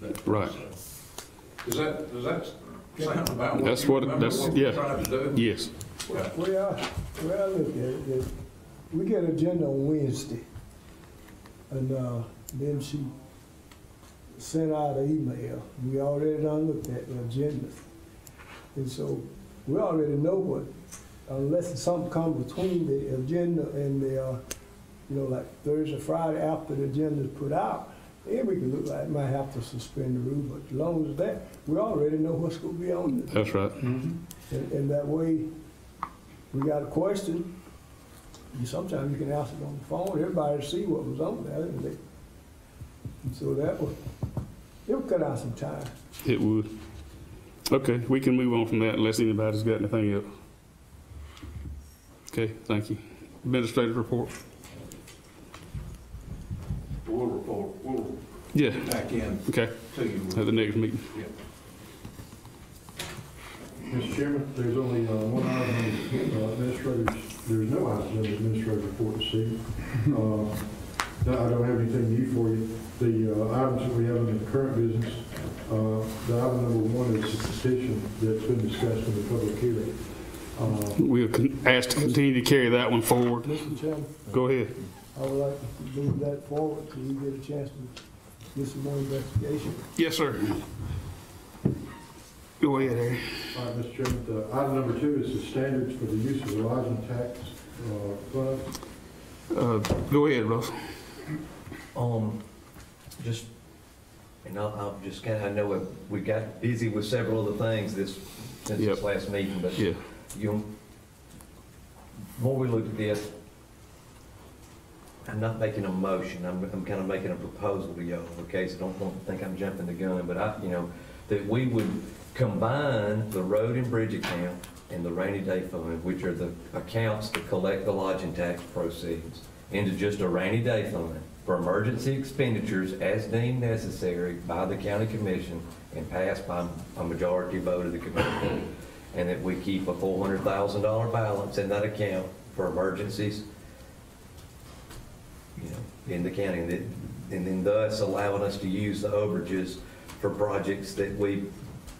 that process. Right. Does that sound about what that's you what remember that's what yeah. we're trying to do? Yes. Yeah. Well, I look at it, we get an agenda on Wednesday, and then she sent out an email. We already done looked at the agenda, and so we already know what, unless something comes between the agenda and the, like Thursday, Friday after the agenda is put out, then we can look like might have to suspend the rule. But as long as that, we already know what's going to be on it. That's right. And that way, we got a question, sometimes you can ask it on the phone, everybody see what was on there, and so it would cut out some time. It would. Okay, we can move on from that unless anybody's got anything else. Okay, thank you. Administrative report. We'll report. We'll get back in. Okay. To you at the next meeting. Yeah. Mr. Chairman, there's only one item on administrators. There's no item on the administrative report this evening. I don't have anything new for you. The items that we have in the current business, the item number one is the petition that's been discussed in the public hearing. We'll ask to continue to carry that one forward. Mr. Chairman, Go ahead. I would like to move that forward so we get a chance to get some more investigation. Yes, sir. Go ahead, Harry. All right, Mr. Chairman, item number two is the standards for the use of the lodging tax fund. Go ahead, Russell. Just, and I'll just kind of, I know we got busy with several other things since this last meeting, but yeah. You know, the more we look at this, I'm not making a motion. I'm kind of making a proposal to y'all. Okay, so don't think I'm jumping the gun, but that we would combine the road and bridge account and the rainy day fund, which are the accounts that collect the lodging tax proceeds, into just a rainy day fund for emergency expenditures as deemed necessary by the county commission and passed by a majority vote of the commission, and that we keep a $400,000 balance in that account for emergencies, in the county, and then thus allowing us to use the overages for projects that we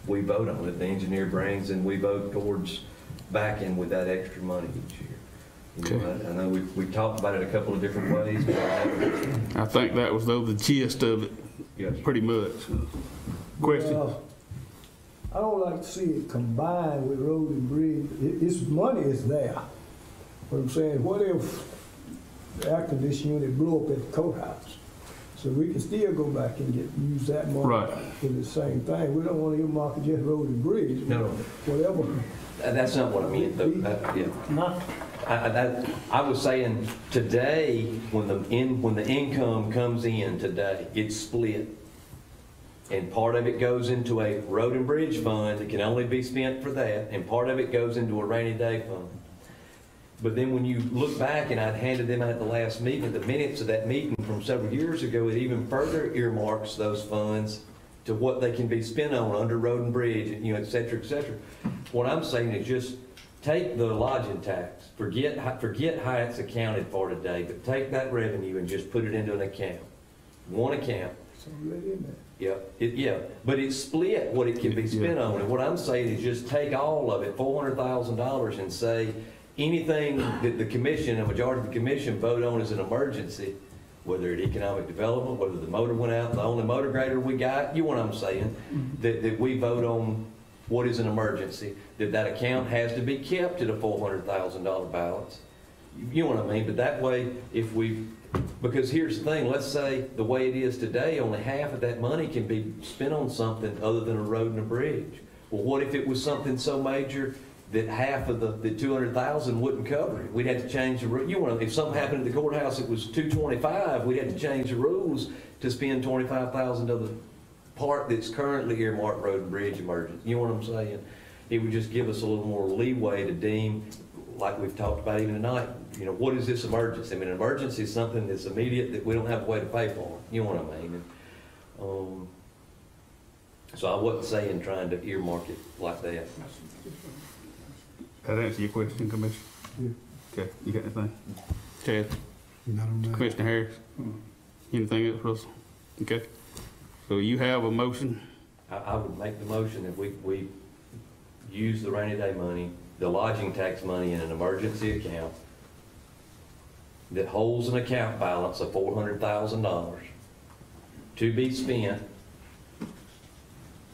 vote on, that the engineer brings, and we vote towards backing with that extra money each year. I know we've talked about it a couple of different ways, but I think that was the gist of it. Yes. Pretty much. Question? Well, I don't like to see it combined with road and bridge. Its money is there. What I'm saying, what if the air conditioning unit blew up at the courthouse? So we can still go back and use that money for the same thing. We don't want to earmark it just road and bridge. No. Whatever. That's not what I meant, though. I was saying today, when the income comes in today, it's split. And part of it goes into a road and bridge fund that can only be spent for that, and part of it goes into a rainy day fund. But then when you look back, and I'd handed them out at the last meeting, the minutes of that meeting from several years ago, it even further earmarks those funds to what they can be spent on under road and bridge, et cetera, et cetera. What I'm saying is just take the lodging tax, forget how it's accounted for today, but take that revenue and just put it into an account, one account. So let in there. Yeah, but it's split what it can be spent on. And what I'm saying is just take all of it, $400,000, and say anything that the commission, a majority of the commission vote on as an emergency, whether it's economic development, whether the motor went out, the only motor grader we got, you know what I'm saying, that we vote on what is an emergency, that account has to be kept at a $400,000 balance. You know what I mean? But that way, because here's the thing, let's say the way it is today, only half of that money can be spent on something other than a road and a bridge. Well, what if it was something so major that half of the $200,000 wouldn't cover it? We'd have to change the rule. If something happened at the courthouse that was $225,000, we'd have to change the rules to spend $25,000 of the part that's currently earmarked road and bridge emergency. You know what I'm saying? It would just give us a little more leeway to deem, like we've talked about even tonight, what is this emergency? I mean, an emergency is something that's immediate that we don't have a way to pay for. You know what I mean? And, so I wasn't saying trying to earmark it like that. That answer your question, Commissioner? Yeah. Okay, you got anything? Chad? Not on that. Commissioner Harris? Anything else, Russell? Okay. So you have a motion? I would make the motion that we use the rainy day money, the lodging tax money, in an emergency account that holds an account balance of $400,000 to be spent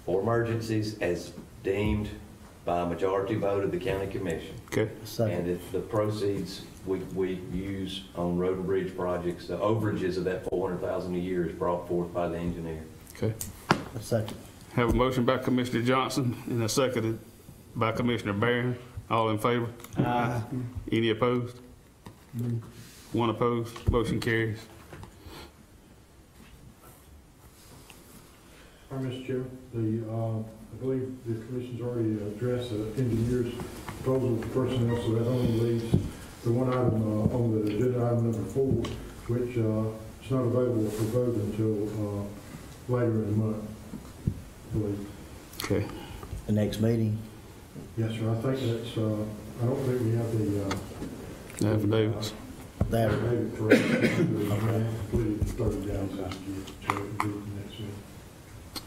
for emergencies as deemed by a majority vote of the county commission. Okay. And if the proceeds we use on road and bridge projects, the overages of that $400,000 a year is brought forth by the engineer. Okay. A second. Have a motion by Commissioner Johnson and a seconded by Commissioner Barron. All in favor? Aye. Any opposed? One opposed. Motion carries. All right, Mr. Chairman, I believe the commission's already addressed the engineer's proposal for personnel, so that only leaves the one item on the agenda, item number 4, which is not available for vote until later in the month, I believe. Okay. The next meeting. Yes, sir. I think that's, I don't think we have the affidavits. The affidavit correct. Okay. Completed 30 days last year, so it will be the next meeting.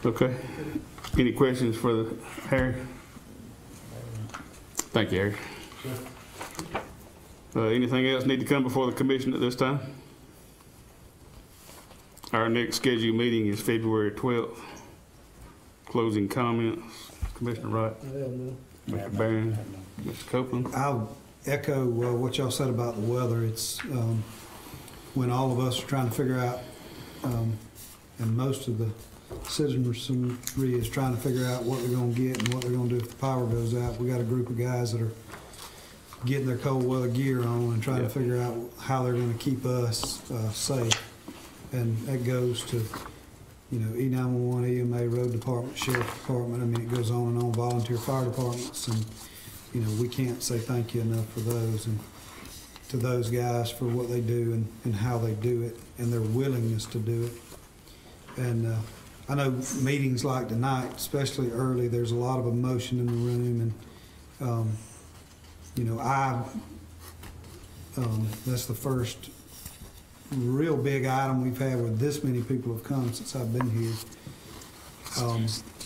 Okay. Any questions for Harry? Thank you, Harry. Anything else need to come before the commission at this time? Our next scheduled meeting is February 12th. Closing comments, Commissioner Wright, Mr. Barron, Mr. Copeland. I'll echo what y'all said about the weather. It's when all of us are trying to figure out, and most of the citizenry is trying to figure out what they're going to get and what they're going to do if the power goes out. We got a group of guys that are getting their cold weather gear on and trying to figure out how they're going to keep us safe. And that goes to, you know, E911, EMA, road department, sheriff department. I mean, it goes on and on, volunteer fire departments. And, you know, we can't say thank you enough for those and to those guys for what they do and how they do it and their willingness to do it. And I know meetings like tonight, especially early, there's a lot of emotion in the room. And, you know, that's the first real big item we've had where this many people have come since I've been here.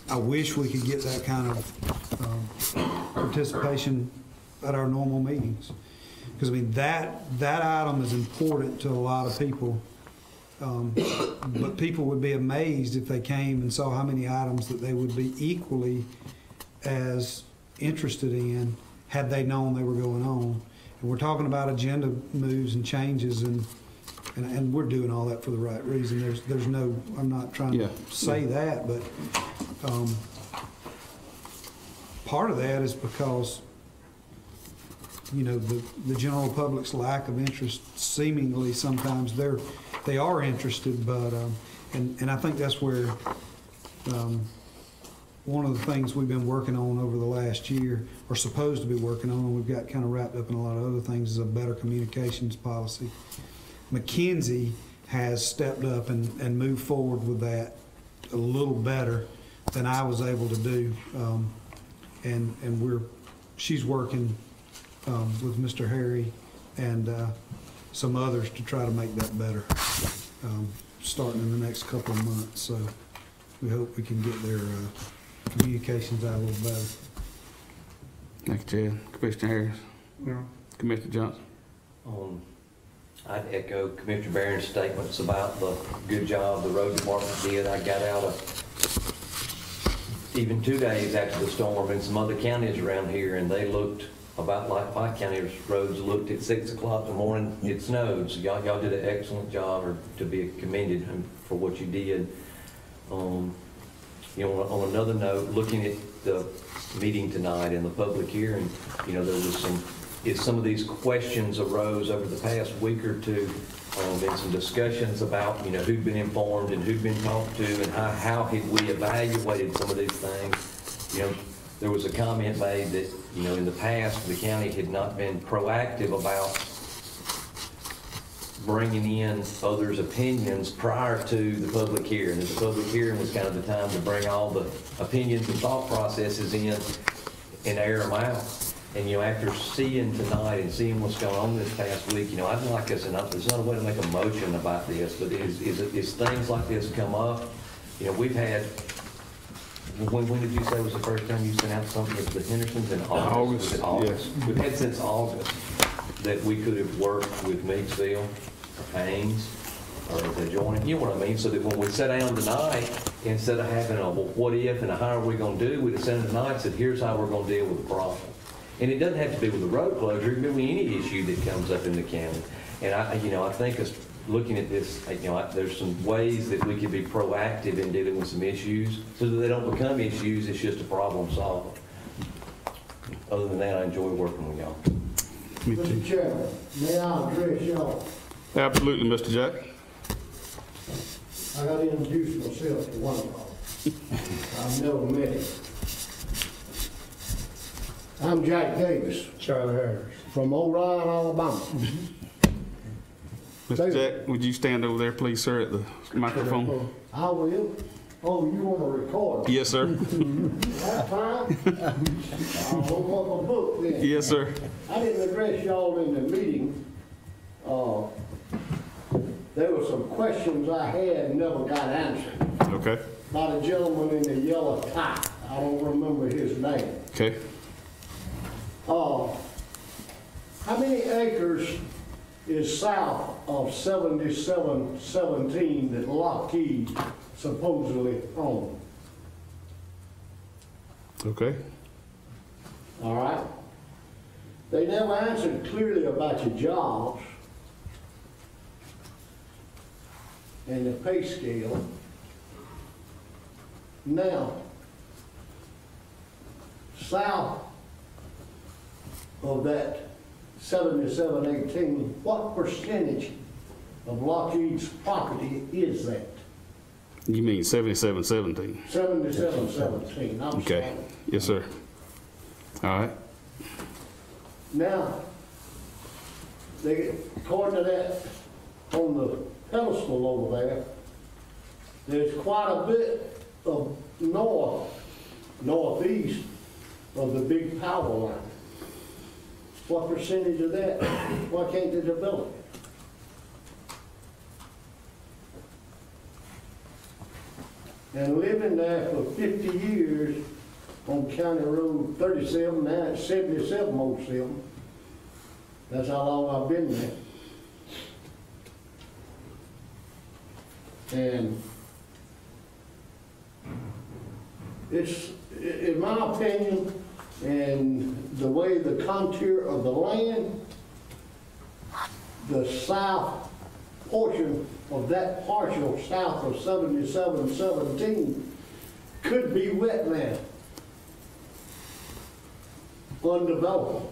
I wish we could get that kind of participation at our normal meetings. Because, I mean, that item is important to a lot of people. But people would be amazed if they came and saw how many items that they would be equally as interested in had they known they were going on. And we're talking about agenda moves and changes, and we're doing all that for the right reason. There's no, I'm not trying to say that, but part of that is because, you know, the general public's lack of interest, seemingly sometimes they are interested, but and I think that's where one of the things we've been working on over the last year, or supposed to be working on, and we've got kind of wrapped up in a lot of other things, is a better communications policy. McKinsey has stepped up and moved forward with that a little better than I was able to do, and she's working with Mr. Harry and some others to try to make that better, starting in the next couple of months. So we hope we can get their communications out a little better. Thank you, Chad. Commissioner Harris. Yeah. Commissioner Johnson. I'd echo Commissioner Barron's statements about the good job the road department did. I got out even 2 days after the storm in some other counties around here, and they looked about like Pike County's roads looked at 6 o'clock in the morning. It snowed, so y'all did an excellent job, or to be commended for what you did. You know, on another note, looking at the meeting tonight and the public hearing, you know, there was some of these questions arose over the past week or two, and some discussions about, you know, who'd been informed and who'd been talked to, and how had we evaluated some of these things. You know, there was a comment made that, you know, in the past, the county had not been proactive about bringing in others' opinions prior to the public hearing. And the public hearing was kind of the time to bring all the opinions and thought processes in and air them out. And, you know, after seeing tonight and seeing what's going on this past week, you know, I'd like us, and there's not a way to make a motion about this, but is things like this come up, you know, we've had, when did you say was the first time you sent out something with the Hendersons? In August? Was it August? Yes. We've had since August that we could have worked with Meadsville or Haynes or the adjoining, you know what I mean? So that when we sat down tonight, instead of having a, well, what if and a how are we going to do, we'd have sat down tonight and said, here's how we're going to deal with the problem. And it doesn't have to be with the road closure. It can be with any issue that comes up in the county. And I think us looking at this, you know, there's some ways that we could be proactive in dealing with some issues so that they don't become issues. It's just a problem solver. Other than that, I enjoy working with y'all. Mr. Chairman, may I address y'all? Absolutely, Mr. Jack. I got to introduce myself to one of y'all. I've never met him. I'm Jack Davis. Charlie Harris. From Orion, Alabama. Mr. Jack, would you stand over there, please, sir, at the microphone? I will. Oh, you want to record? Yes, sir. That's fine. I'll open up a book then. Yes, sir. I didn't address y'all in the meeting. There were some questions I had and never got answered. Okay. By the gentleman in the yellow tie. I don't remember his name. Okay. How many acres is south of 7717 that Lockheed supposedly owned? Okay. All right. They never answered clearly about your jobs. and the pay scale. Now, south of that 7718, what percentage of Lockheed's property is that? You mean 7717? 7717, I'm Okay. sorry. Yes, sir. All right. Now, according to that, on the pedestal over there, there's quite a bit of northeast of the big power line. What percentage of that? Why can't they develop it? And living there for 50 years on County Road 37, now it's 7707. That's how long I've been there. And it's, in my opinion, and the way the contour of the land, the south portion of that partial south of 7717 could be wetland, undeveloped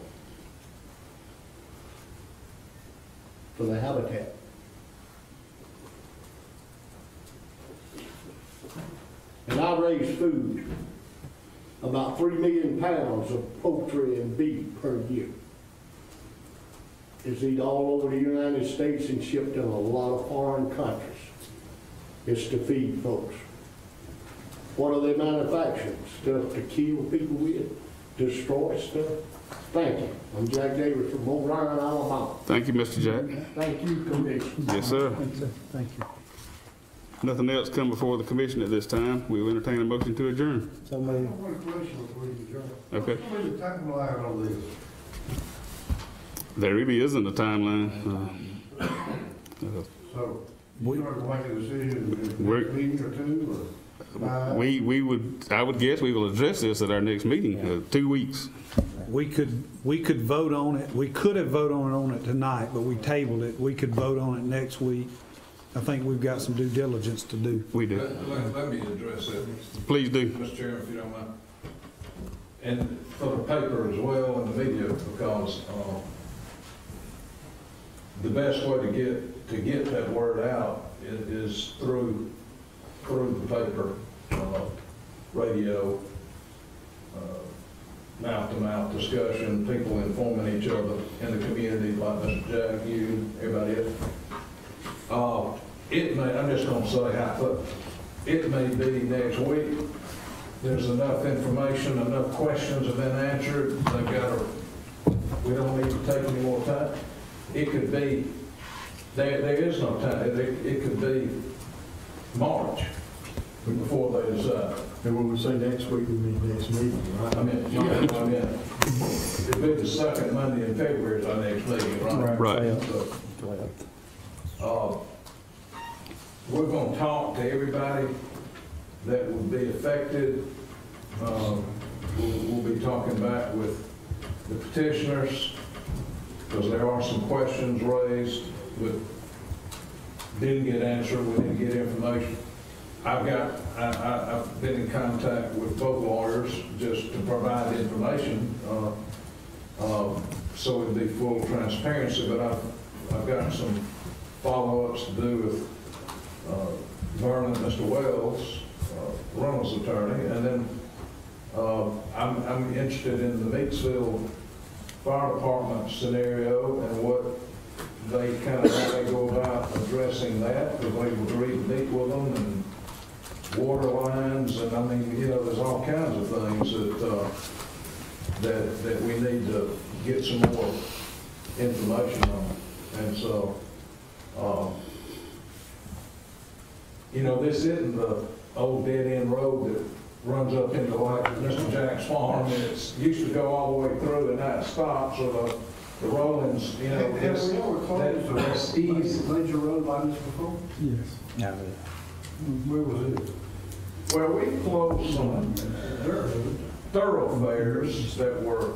for the habitat. And I raise food, about 3 million pounds of poultry and beef per year. It's eaten all over the United States and shipped in a lot of foreign countries. It's to feed folks. What are they manufacturing? Stuff to kill people with, destroy stuff. Thank you. I'm Jack Davis from O'Brien, Alabama. Thank you, Mr. Jack. Thank you, Commissioner. Yes, sir. Thank you. Nothing else come before the commission at this time. We will entertain a motion to adjourn. So maybe. One question before you adjourn. Okay. What's the timeline on this? There really isn't a timeline. So, you are going to make a decision in the We're- next meeting or two, or? I would guess we will address this at our next meeting, 2 weeks. We could vote on it. We could have voted on it tonight, but we tabled it. We could vote on it next week. I think we've got some due diligence to do. We do. Let me address that, Please do. Mr. Chairman, if you don't mind. And for the paper as well and the media, because the best way to get that word out is through the paper, radio, mouth-to-mouth discussion, people informing each other in the community, like Mr. Jack, you, everybody else. I'm just going to say it may be next week. There's enough information, enough questions have been answered. We don't need to take any more time. It could be, there is no time. It could be March before they decide. And when we say next week, we mean next meeting, right? It'd be the second Monday in February is our next meeting, right? Right. So, we're going to talk to everybody that would be affected. We'll be talking back with the petitioners because there are some questions raised that didn't get answered. We didn't get information. I've been in contact with both lawyers just to provide information, so it'd be full transparency. But I've got some follow-ups to do with Vernon, Mr. Wells, Reynolds' attorney, and then I'm interested in the Meaksville Fire Department scenario and what they how they go about addressing that, because they agreed to meet with them and water lines, and I mean, there's all kinds of things that we need to get some more information on, and so. This isn't the old dead-end road that runs up into like Mr. Jack's farm. It used to go all the way through and now it stops, or the rollings, Have we ever closed that's easy. major road like this before? Yes. Where was it? Well, we closed some thoroughfares that were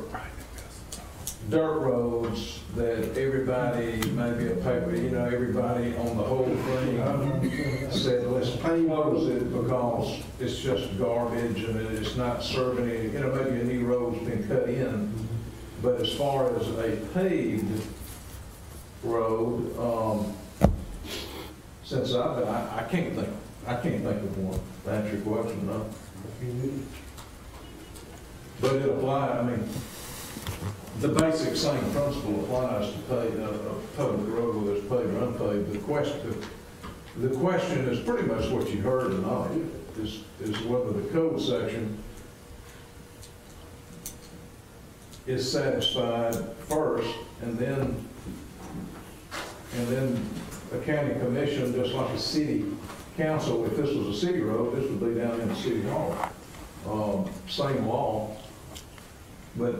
dirt roads that everybody, maybe a paper, everybody on the whole thing said, let's close it because it's just garbage and it's not serving any, maybe a new road's been cut in. But as far as a paved road, since I can't think of one to answer your question, no. But it applies, the basic same principle applies to a public road, whether it's paved or unpaved. The question is pretty much what you heard tonight, is whether the code section is satisfied first, and then a county commission, just like a city council. If this was a city road, this would be down in the city hall. Same law, but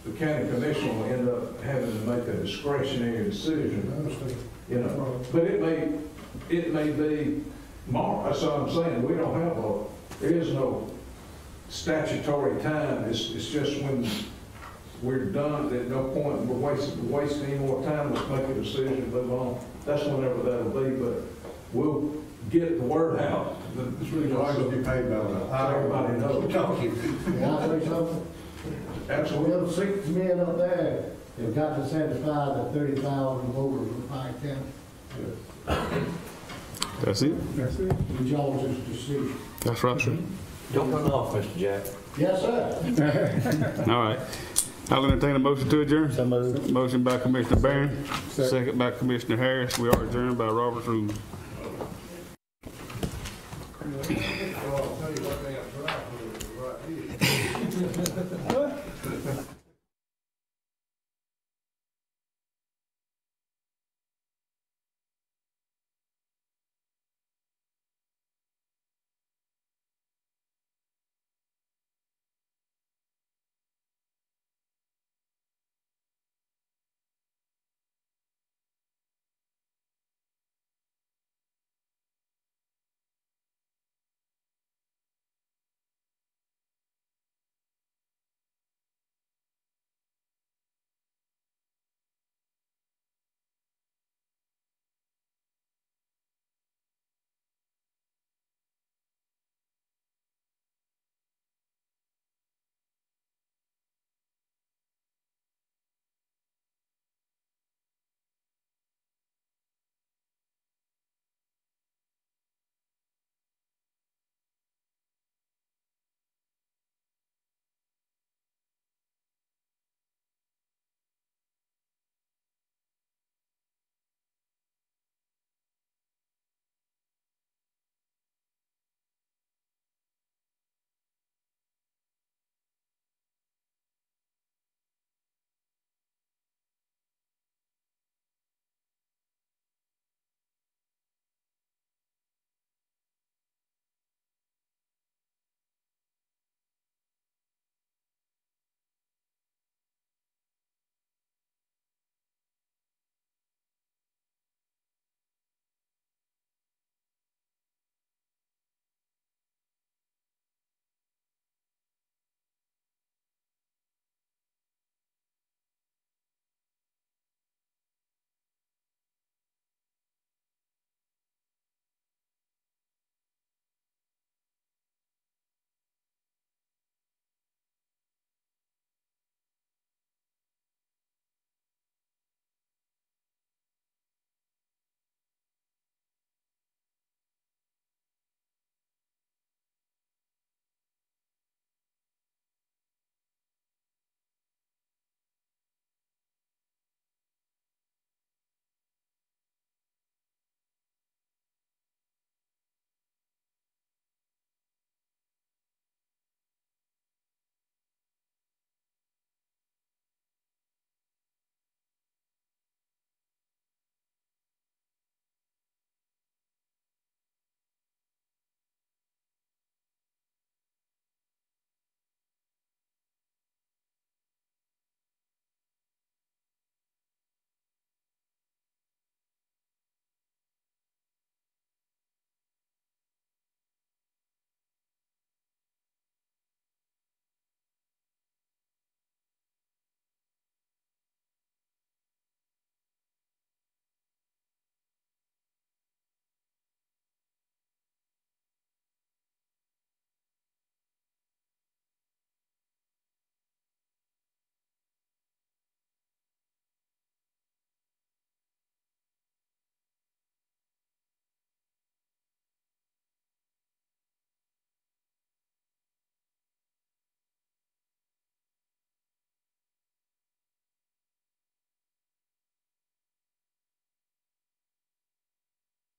the county commission will end up having to make a discretionary decision. But it may be more. That's what I'm saying. We don't have there is no statutory time. It's just when we're done, at no point we're wasting any more time. Let's make a decision, move on. That's whenever that'll be, but we'll get the word out. It's really nice to be paid by that. Everybody knows. Can I say something? Absolutely. Well, 6 men up there have got to satisfy the 30,000 voters of Pike County. That's it? That's it. It's y'all's decision. That's right, sir. Don't run off, Mr. Jack. Yes, sir. All right. I'll entertain a motion to adjourn. So moved. Motion by Commissioner Barron, second by Commissioner Harris. We are adjourned by Robert's rules. I'll tell you what they have tried, right here.